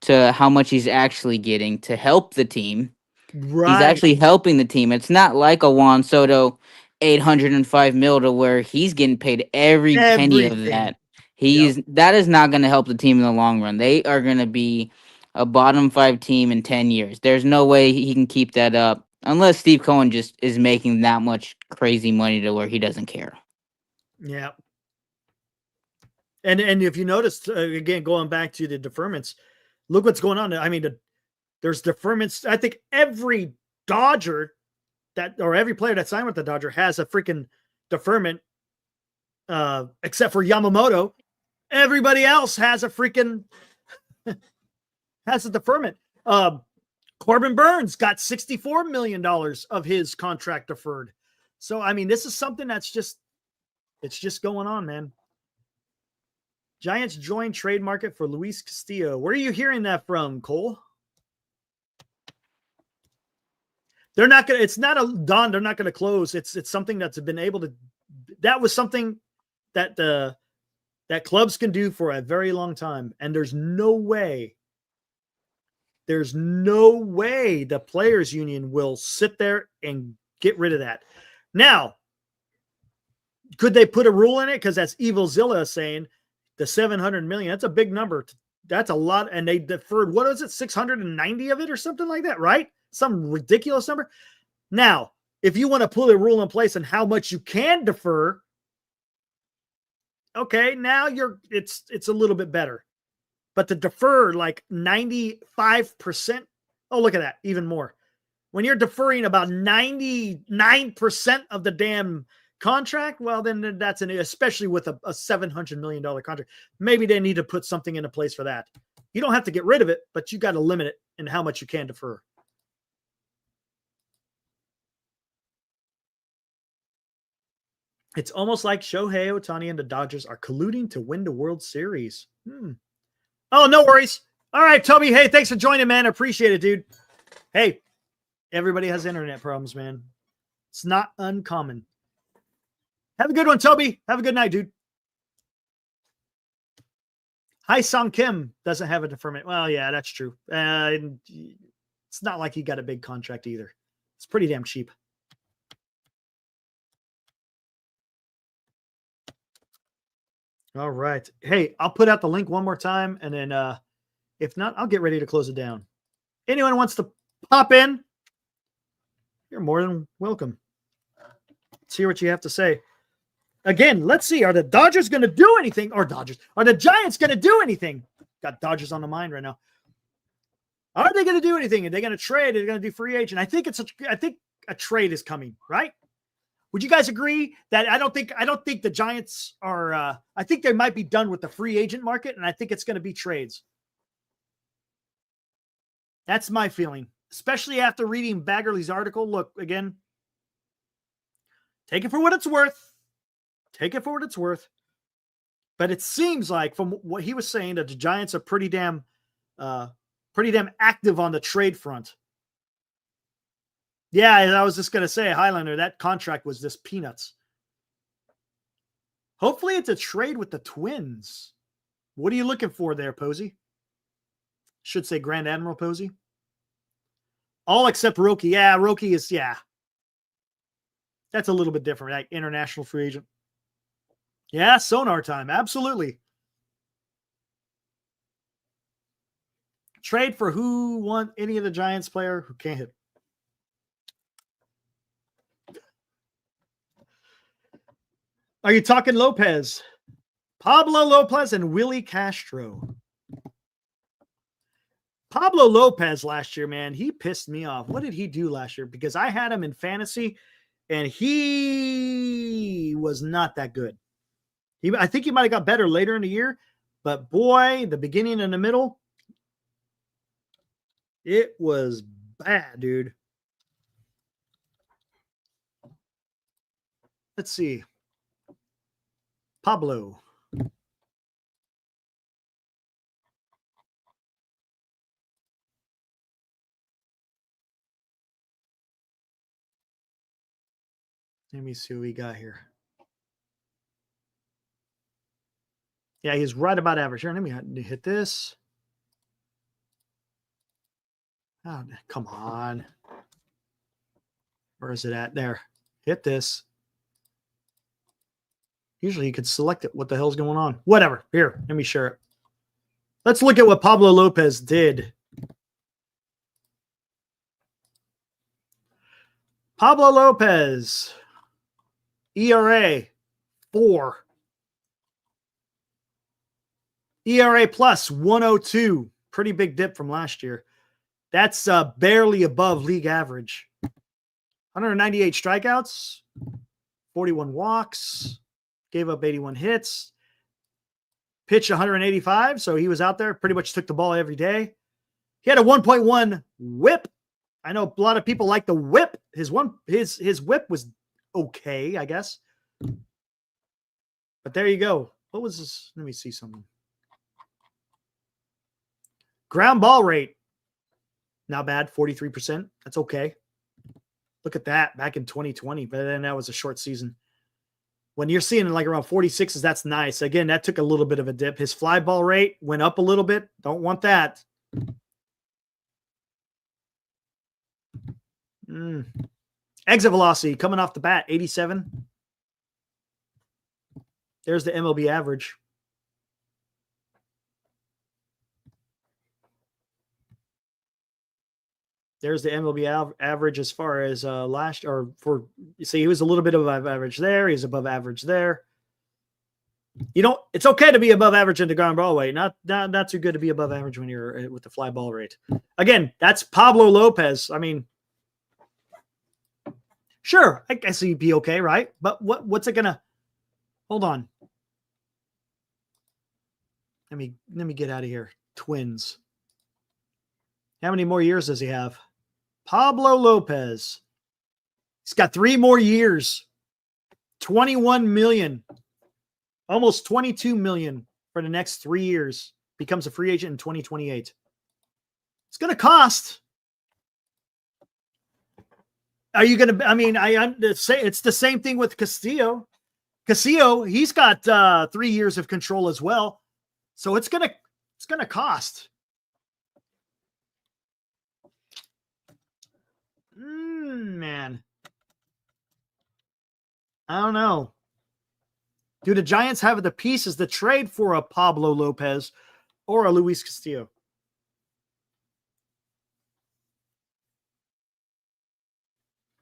to how much he's actually getting to help the team. Right. He's actually helping the team. It's not like a Juan Soto 805 mil to where he's getting paid every penny of that. That is not going to help the team in the long run. They are going to be a bottom 5 team in 10 years. There's no way he can keep that up unless Steve Cohen just is making that much crazy money to where he doesn't care. Yeah. And if you noticed, again, going back to the deferments, look what's going on. I mean, there's deferments. I think every Dodger or every player that signed with the Dodger has a freaking deferment, except for Yamamoto. Everybody else has a freaking has a deferment. Corbin Burnes got $64 million of his contract deferred. So, I mean, this is something that's just going on, man. Giants join trade market for Luis Castillo. Where are you hearing that from, Cole? They're not going to, it's not a done. They're not going to close. It's something that's been able to, that was something that that clubs can do for a very long time. And there's no way the players union will sit there and get rid of that. Now, could they put a rule in it? Because that's Evil Zilla saying the 700 million, that's a big number. That's a lot. And they deferred, what was it? 690 of it or something like that, right? Some ridiculous number. Now, if you want to put a rule in place on how much you can defer, okay, now it's a little bit better. But to defer like 95%, oh, look at that, even more. When you're deferring about 99% of the damn contract, well, then that's especially with a $700 million contract. Maybe they need to put something into place for that. You don't have to get rid of it, but you got to limit it in how much you can defer. It's almost like Shohei Ohtani and the Dodgers are colluding to win the World Series. Oh, no worries. All right, Toby. Hey, thanks for joining, man. I appreciate it, dude. Hey, everybody has internet problems, man. It's not uncommon. Have a good one, Toby. Have a good night, dude. Hye Seong Kim doesn't have a deferment. Well, yeah, that's true. It's not like he got a big contract either. It's pretty damn cheap. All right. Hey, I'll put out the link one more time, and then if not, I'll get ready to close it down. Anyone wants to pop in, you're more than welcome. Let's hear what you have to say. Again, let's see. Are the Dodgers going to do anything? Are the Giants going to do anything got Dodgers on the mind right now. Are they going to do anything? Are they going to trade? Are they going to do free agent? I think a trade is coming, right? Would you guys agree that I don't think the Giants are I think they might be done with the free agent market, and I think it's going to be trades. That's my feeling, especially after reading Baggerly's article. Look, again, take it for what it's worth. Take it for what it's worth. But it seems like from what he was saying that the Giants are pretty damn active on the trade front. Yeah, I was just going to say, Highlander, that contract was just peanuts. Hopefully it's a trade with the Twins. What are you looking for there, Posey? Should say Grand Admiral Posey. All except Roki. Yeah, Roki is, yeah. That's a little bit different, right? International free agent. Yeah, sonar time. Absolutely. Trade for who want any of the Giants player who can't hit. Are you talking Lopez? Pablo Lopez and Willie Castro. Pablo Lopez last year, man, he pissed me off. What did he do last year? Because I had him in fantasy, and he was not that good. I think he might have got better later in the year, but boy, the beginning and the middle, it was bad, dude. Let's see. Pablo. Let me see what we got here. Yeah, he's right about average. Here, let me hit this. Oh, come on. Where is it at? There. Hit this. Usually you could select it. What the hell's going on? Whatever. Here, let me share it. Let's look at what Pablo Lopez did. Pablo Lopez. ERA 4. ERA plus 102. Pretty big dip from last year. That's barely above league average. 198 strikeouts, 41 walks, gave up 81 hits, pitched 185. So he was out there, pretty much took the ball every day. He had a 1.1 whip. I know a lot of people like the whip. His whip was okay, I guess. But there you go. What was this? Let me see something. Ground ball rate. Not bad, 43%. That's okay. Look at that back in 2020, but then that was a short season. When you're seeing like around 46s, that's nice. Again, that took a little bit of a dip. His fly ball rate went up a little bit. Don't want that. Exit velocity coming off the bat, 87. There's the MLB average. There's the MLB average as far as last, or for, you see, he was a little bit above average there. He's above average there. It's okay to be above average in the ground ball rate. Not too good to be above average when you're with the fly ball rate. Again, that's Pablo Lopez. I mean, sure, I guess he'd be okay, right? But what's it gonna? Hold on. Let me get out of here. Twins. How many more years does he have? Pablo Lopez. He's got 3 more years. 21 million. Almost 22 million for the next 3 years. Becomes a free agent in 2028. It's going to cost. Are you going to, I mean, it's the same thing with Castillo. Castillo, he's got 3 years of control as well. So it's going to cost. Man. I don't know. Do the Giants have the pieces to trade for a Pablo Lopez or a Luis Castillo?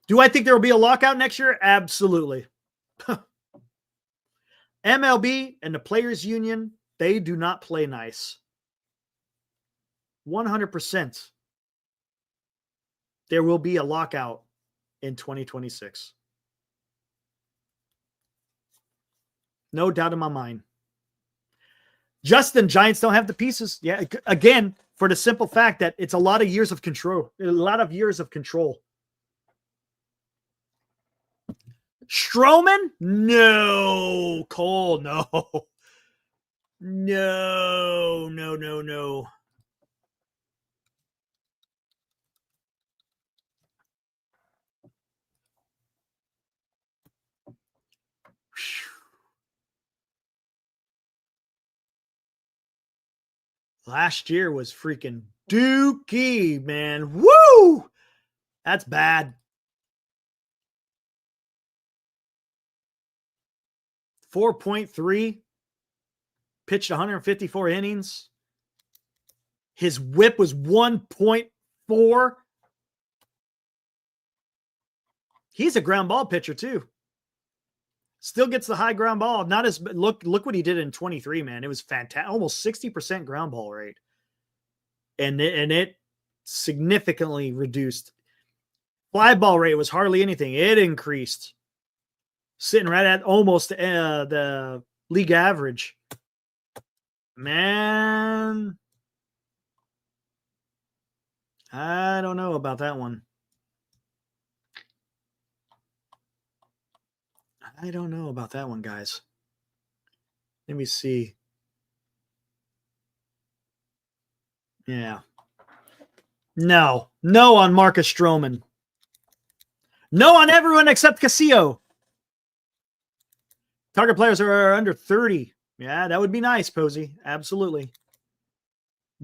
Do I think there will be a lockout next year? Absolutely. MLB and the Players Union, they do not play nice. 100%. There will be a lockout in 2026. No doubt in my mind. Justin, Giants don't have the pieces. Yeah, again, for the simple fact that it's a lot of years of control. A lot of years of control. Stroman? No. Cole, no. No, no, no, no. Last year was freaking dookie, man. Woo! That's bad. 4.3. Pitched 154 innings. His whip was 1.4. He's a ground ball pitcher too. Still gets the high ground ball. Not as look what he did in 23, man. It was fantastic. Almost 60% ground ball rate. And it significantly reduced. Fly ball rate was hardly anything. It increased. Sitting right at almost the league average. Man, I don't know about that one. I don't know about that one, guys. Let me see. Yeah. No on Marcus Stroman. No on everyone except Castillo. Target players are under 30. Yeah, that would be nice, Posey. Absolutely.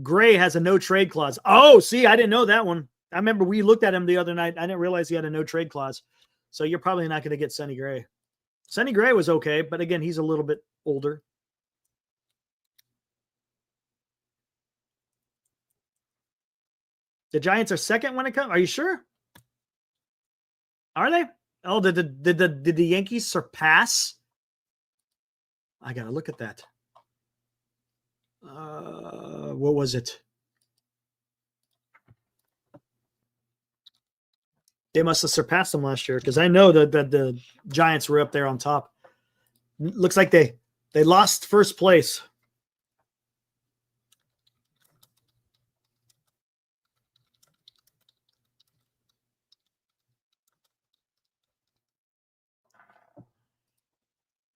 Gray has a no trade clause. Oh, see, I didn't know that one. I remember we looked at him the other night. I didn't realize he had a no trade clause. So you're probably not going to get Sonny Gray. Sonny Gray was okay, but again, he's a little bit older. The Giants are second when it comes. Are you sure? Are they? Oh, did the Yankees surpass? I gotta look at that. What was it? They must have surpassed them last year because I know that the Giants were up there on top. Looks like they lost first place.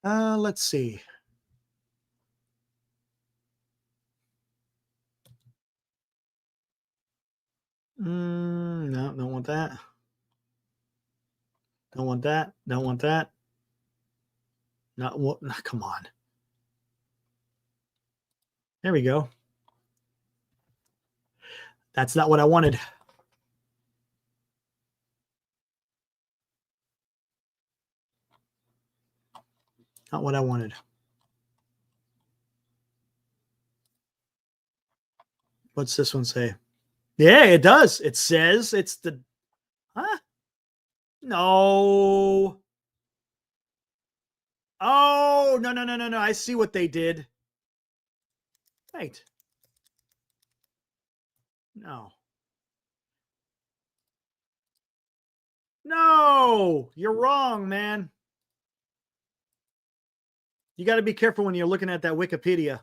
Let's see. No, don't want that. Don't want that. Don't want that. Not what? Come on. There we go. That's not what I wanted. Not what I wanted. What's this one say? Yeah, it does. It says it's the... Huh? No. Oh, no. I see what they did. Wait. No. No, you're wrong, man. You got to be careful when you're looking at that Wikipedia.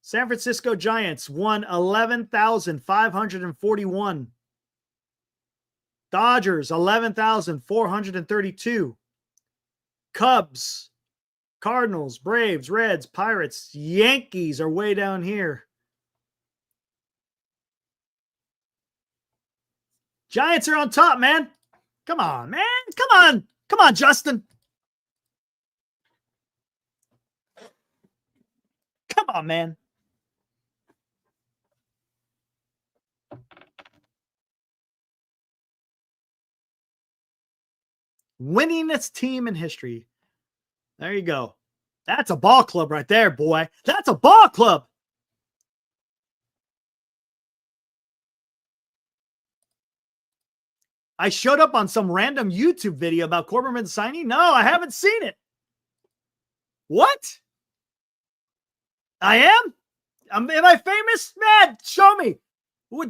San Francisco Giants won 11,541. Dodgers, 11,432. Cubs, Cardinals, Braves, Reds, Pirates, Yankees are way down here. Giants are on top, man. Come on, man. Come on. Come on, Justin. Come on, man. Winningest team in history. There you go. That's a ball club right there, boy. That's a ball club. I showed up on some random YouTube video about Corbin Burnes signing. No, I haven't seen it. What? I am? Am I famous? Man, show me.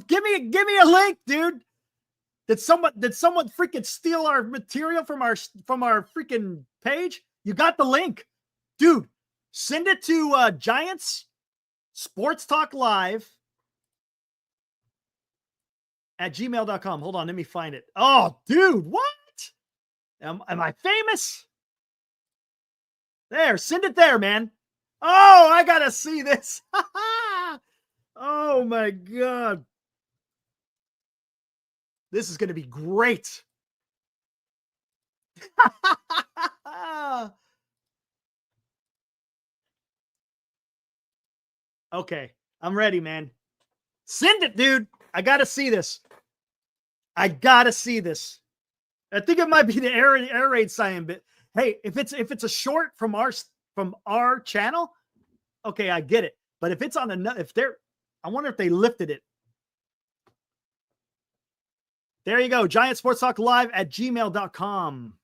Give me a link, dude. Did someone freaking steal our material from our freaking page? You got the link. Dude, send it to Giants Sports Talk Live at gmail.com. Hold on, let me find it. Oh, dude, what? Am I famous? There, send it there, man. Oh, I gotta see this. Oh my God. This is gonna be great. Okay, I'm ready, man. Send it, dude. I gotta see this. I gotta see this. I think it might be the air raid cyan bit. Hey, if it's a short from our channel, okay, I get it. But if it's on another, I wonder if they lifted it. There you go. Giant Sports Talk Live at gmail.com.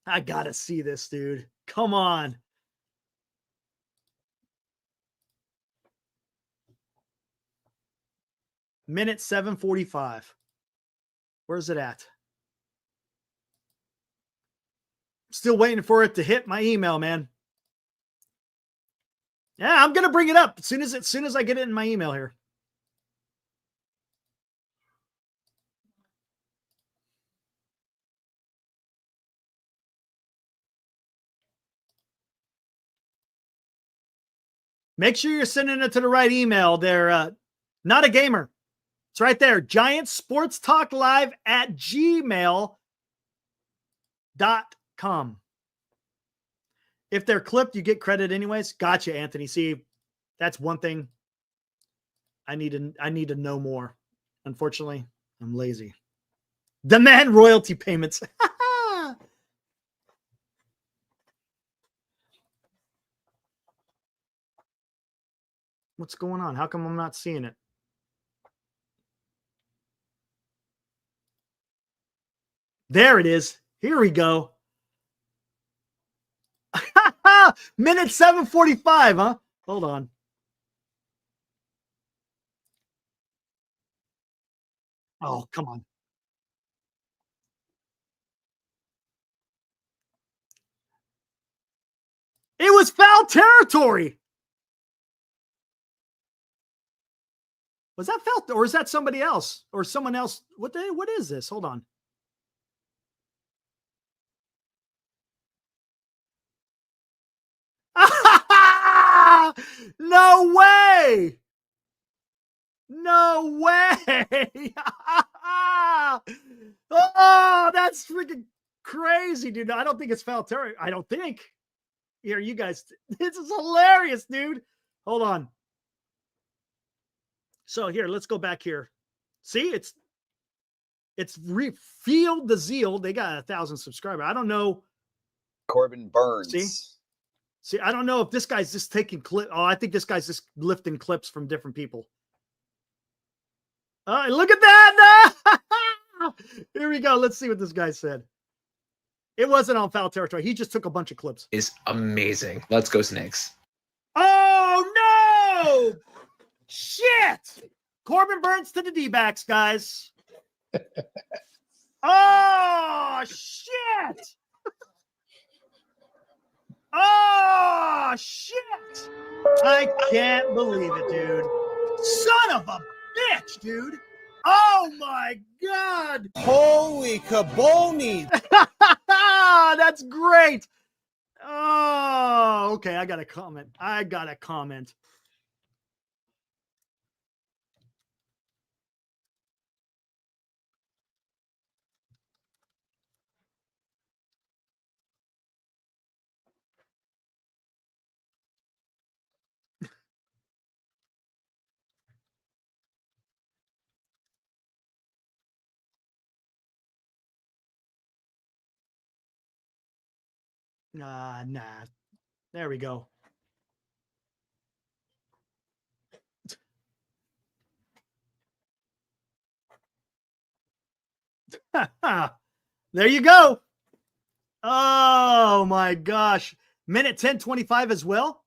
I gotta see this, dude. Come on. Minute 7:45. Where's it at? Still waiting for it to hit my email, man. Yeah, I'm gonna bring it up as soon as I get it in my email here. Make sure you're sending it to the right email. They're not a gamer. It's right there. Giant Sports Talk Live at gmail.com. If they're clipped, you get credit anyways. Gotcha, Anthony. See, that's one thing I need to know more. Unfortunately, I'm lazy. Demand royalty payments. What's going on? How come I'm not seeing it? There it is. Here we go. Minute 7:45, huh? Hold on. Oh, come on. It was foul territory. Was that foul, or is that somebody else or someone else? What is this? Hold on. No way. No way. Oh, that's freaking crazy, dude. I don't think it's foul territory. I don't think. Here, you guys. This is hilarious, dude. Hold on. So here, let's go back here. See, it's Field the Zeal. They got 1,000 subscribers. I don't know. Corbin Burnes. See, I don't know if this guy's just taking clip. Oh, I think this guy's just lifting clips from different people. Look at that. Here we go. Let's see what this guy said. It wasn't on foul territory. He just took a bunch of clips. Is amazing. Let's go Snakes. Oh, no. Shit. Corbin Burnes to the D-backs, guys. Oh, shit. Oh, shit. I can't believe it, dude. Son of a bitch, dude. Oh, my God. Holy caboni. That's great. Oh, okay. I got to comment. Nah. There we go. There you go. Oh my gosh. Minute 10:25 as well.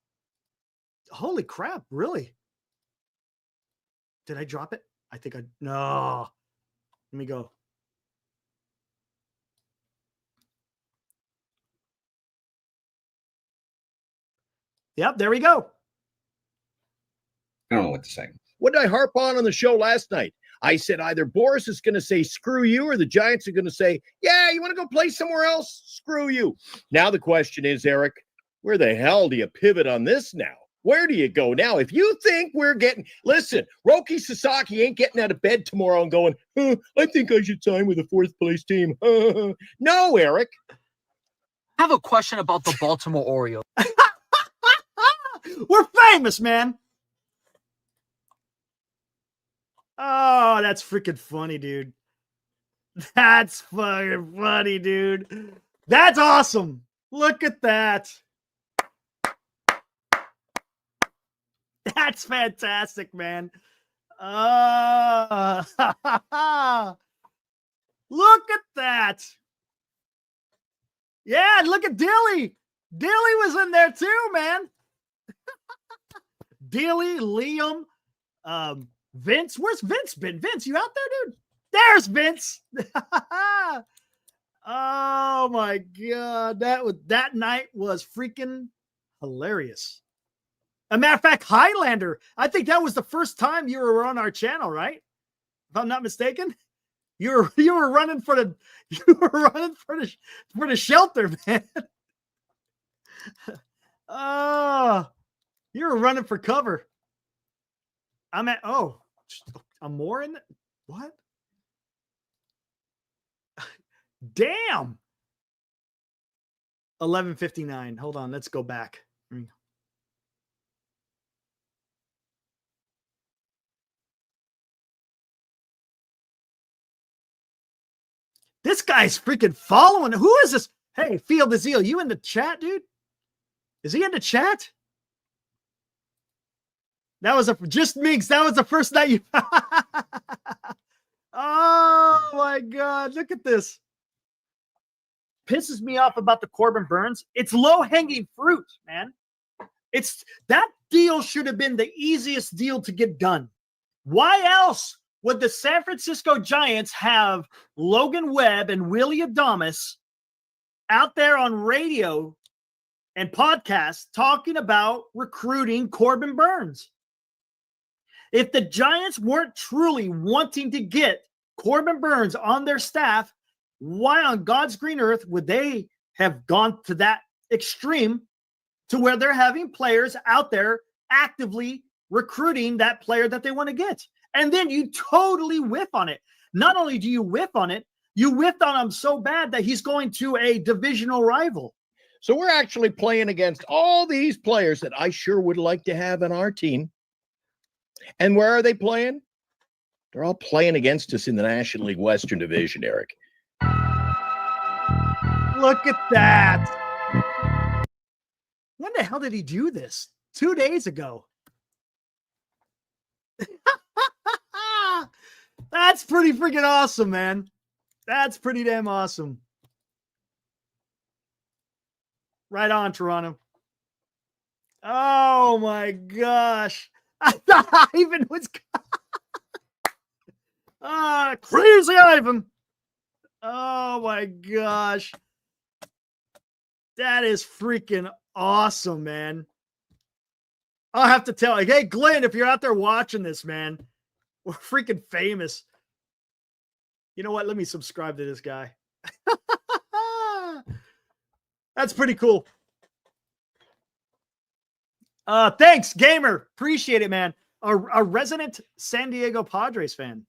Holy crap, really? Did I drop it? I think no. Let me go. Yep, there we go. I don't know what to say. What did I harp on the show last night? I said either Boris is going to say screw you or the Giants are going to say, yeah, you want to go play somewhere else? Screw you. Now the question is, Eric, where the hell do you pivot on this now? Where do you go now? If you think we're getting, listen, Roki Sasaki ain't getting out of bed tomorrow and going, I think I should sign with a fourth place team. No, Eric. I have a question about the Baltimore Orioles. We're famous, man. Oh, that's freaking funny, dude. That's fucking funny, dude. That's awesome. Look at that. That's fantastic, man. Look at that. Yeah, look at Dilly. Dilly was in there too, man. Dilly, Liam, Vince. Where's Vince been? Vince, you out there, dude? There's Vince. Oh my god, that night was freaking hilarious. A matter of fact, Highlander, I think that was the first time you were on our channel, right? If I'm not mistaken, you were running for the shelter, man. Oh, you were running for cover. I'm more in what? Damn. 11:59. Hold on, let's go back. This guy's freaking following. Who is this? Hey, Field of Zeal, you in the chat, dude? Is he in the chat? That was just Minx. That was the first night you. Oh my God. Look at this. Pisses me off about the Corbin Burnes. It's low-hanging fruit, man. That deal should have been the easiest deal to get done. Why else would the San Francisco Giants have Logan Webb and Willie Adames out there on radio and podcasts talking about recruiting Corbin Burnes? If the Giants weren't truly wanting to get Corbin Burnes on their staff, why on God's green earth would they have gone to that extreme to where they're having players out there actively recruiting that player that they want to get? And then you totally whiff on it. Not only do you whiff on it, you whiffed on him so bad that he's going to a divisional rival. So we're actually playing against all these players that I sure would like to have on our team. And where are they playing? They're all playing against us in the National League Western Division, Eric. Look at that. When the hell did he do this? 2 days ago. That's pretty freaking awesome, man. That's pretty damn awesome. Right on, Toronto. Oh my gosh. I thought Ivan was crazy Ivan. Oh my gosh. That is freaking awesome, man. I'll have to tell you, hey, Glenn, if you're out there watching this, man, we're freaking famous. You know what? Let me subscribe to this guy. That's pretty cool. Thanks, Gamer. Appreciate it, man. A resident San Diego Padres fan.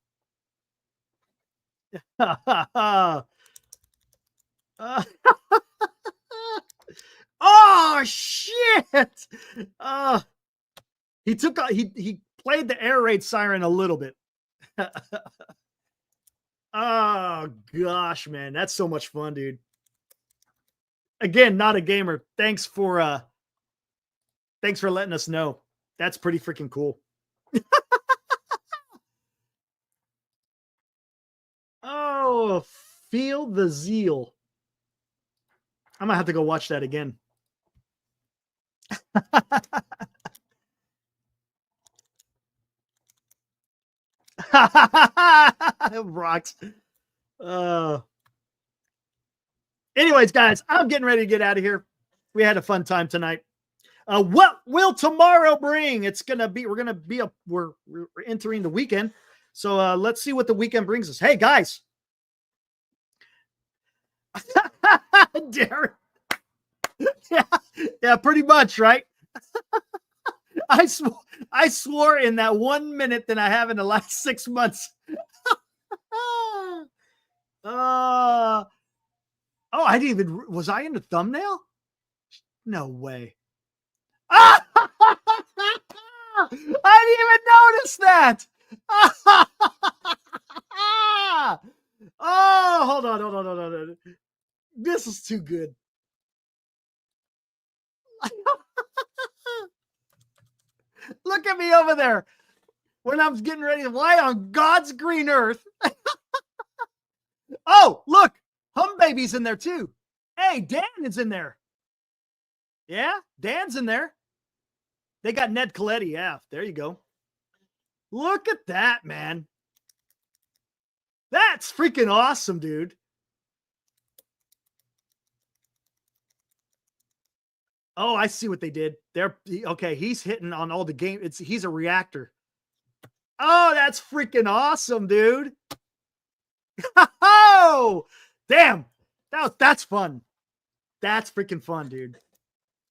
Oh shit! He played the air raid siren a little bit. Oh gosh, man, that's so much fun, dude. Again, not a gamer. Thanks for letting us know. That's pretty freaking cool. Oh, feel the zeal. I'm gonna have to go watch that again. Rocks. Anyways, guys, I'm getting ready to get out of here. We had a fun time tonight. What will tomorrow bring? We're entering the weekend. So let's see what the weekend brings us. Hey, guys. Darren. Yeah, pretty much, right? I swore in that 1 minute than I have in the last 6 months. I didn't even, was I in the thumbnail? No way. I didn't even notice that. Hold on. This is too good. Look at me over there when I'm getting ready to lie on God's green earth. Oh, look, Hum Baby's in there too. Hey, Dan is in there. Yeah, Dan's in there. They got Ned Coletti. Yeah, there you go. Look at that, man. That's freaking awesome, dude. Oh, I see what they did. Okay, he's hitting on all the game. He's a reactor. Oh, that's freaking awesome, dude. Oh, damn. That's fun. That's freaking fun, dude.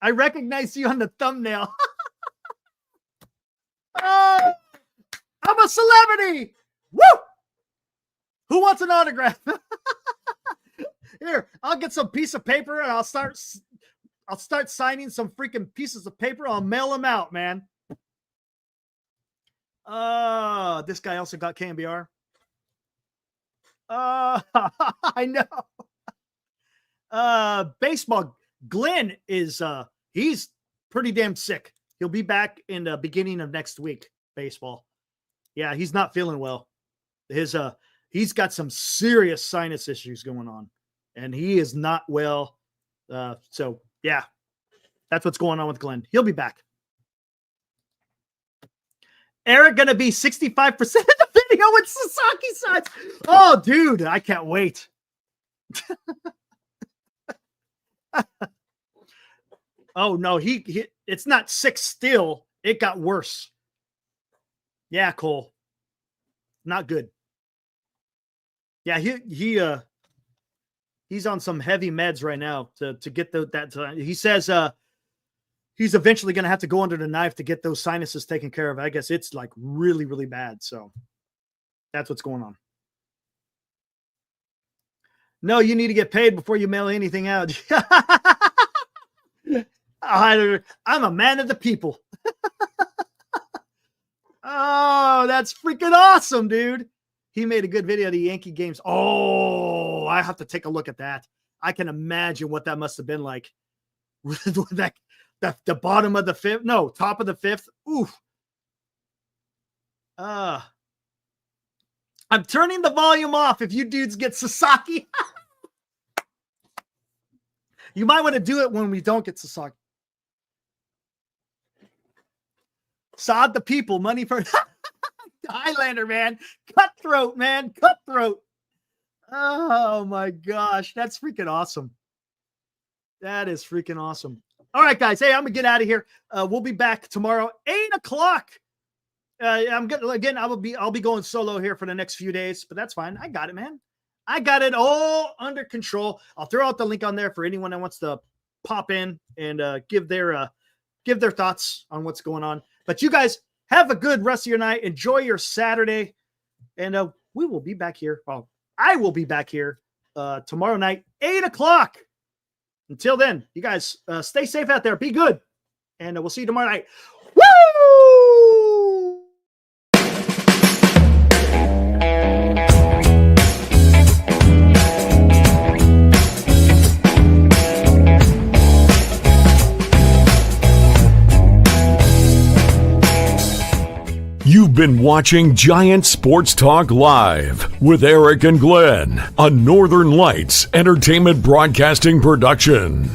I recognize you on the thumbnail. Oh, I'm a celebrity. Woo! Who wants an autograph? Here, I'll get some piece of paper and I'll start signing some freaking pieces of paper. I'll mail them out, man. This guy also got KMBR. I know. Baseball. Glenn is he's pretty damn sick. He'll be back in the beginning of next week. Baseball. Yeah, he's not feeling well. He's got some serious sinus issues going on, and he is not well. So yeah, that's what's going on with Glenn. He'll be back. Eric gonna be 65% of the video with Sasaki sides. Oh, dude, I can't wait. Oh no, he it's not 6 still. It got worse. Yeah, Cole. Not good. Yeah, he's on some heavy meds right now to get that. He says he's eventually going to have to go under the knife to get those sinuses taken care of. I guess it's like really, really bad. So that's what's going on. No, you need to get paid before you mail anything out. I'm a man of the people. Oh, that's freaking awesome, dude. He made a good video of the Yankee games. Oh, I have to take a look at that. I can imagine what that must have been like. The bottom of the fifth. No, top of the fifth. Oof. I'm turning the volume off if you dudes get Sasaki. You might want to do it when we don't get Sasaki. Sod the people, money for Highlander, man. Cutthroat, man. Cutthroat. Oh my gosh. That's freaking awesome. That is freaking awesome. All right, guys. Hey, I'm gonna get out of here. We'll be back tomorrow, 8:00. I'm good. Again, I'll be going solo here for the next few days, but that's fine. I got it, man. I got it all under control. I'll throw out the link on there for anyone that wants to pop in and give their thoughts on what's going on. But you guys have a good rest of your night. Enjoy your Saturday. And we will be back here. Well, I will be back here tomorrow night, 8:00. Until then, you guys stay safe out there. Be good. And we'll see you tomorrow night. Woo! You've been watching Giant Sports Talk Live with Eric and Glenn, a Northern Lights Entertainment Broadcasting production.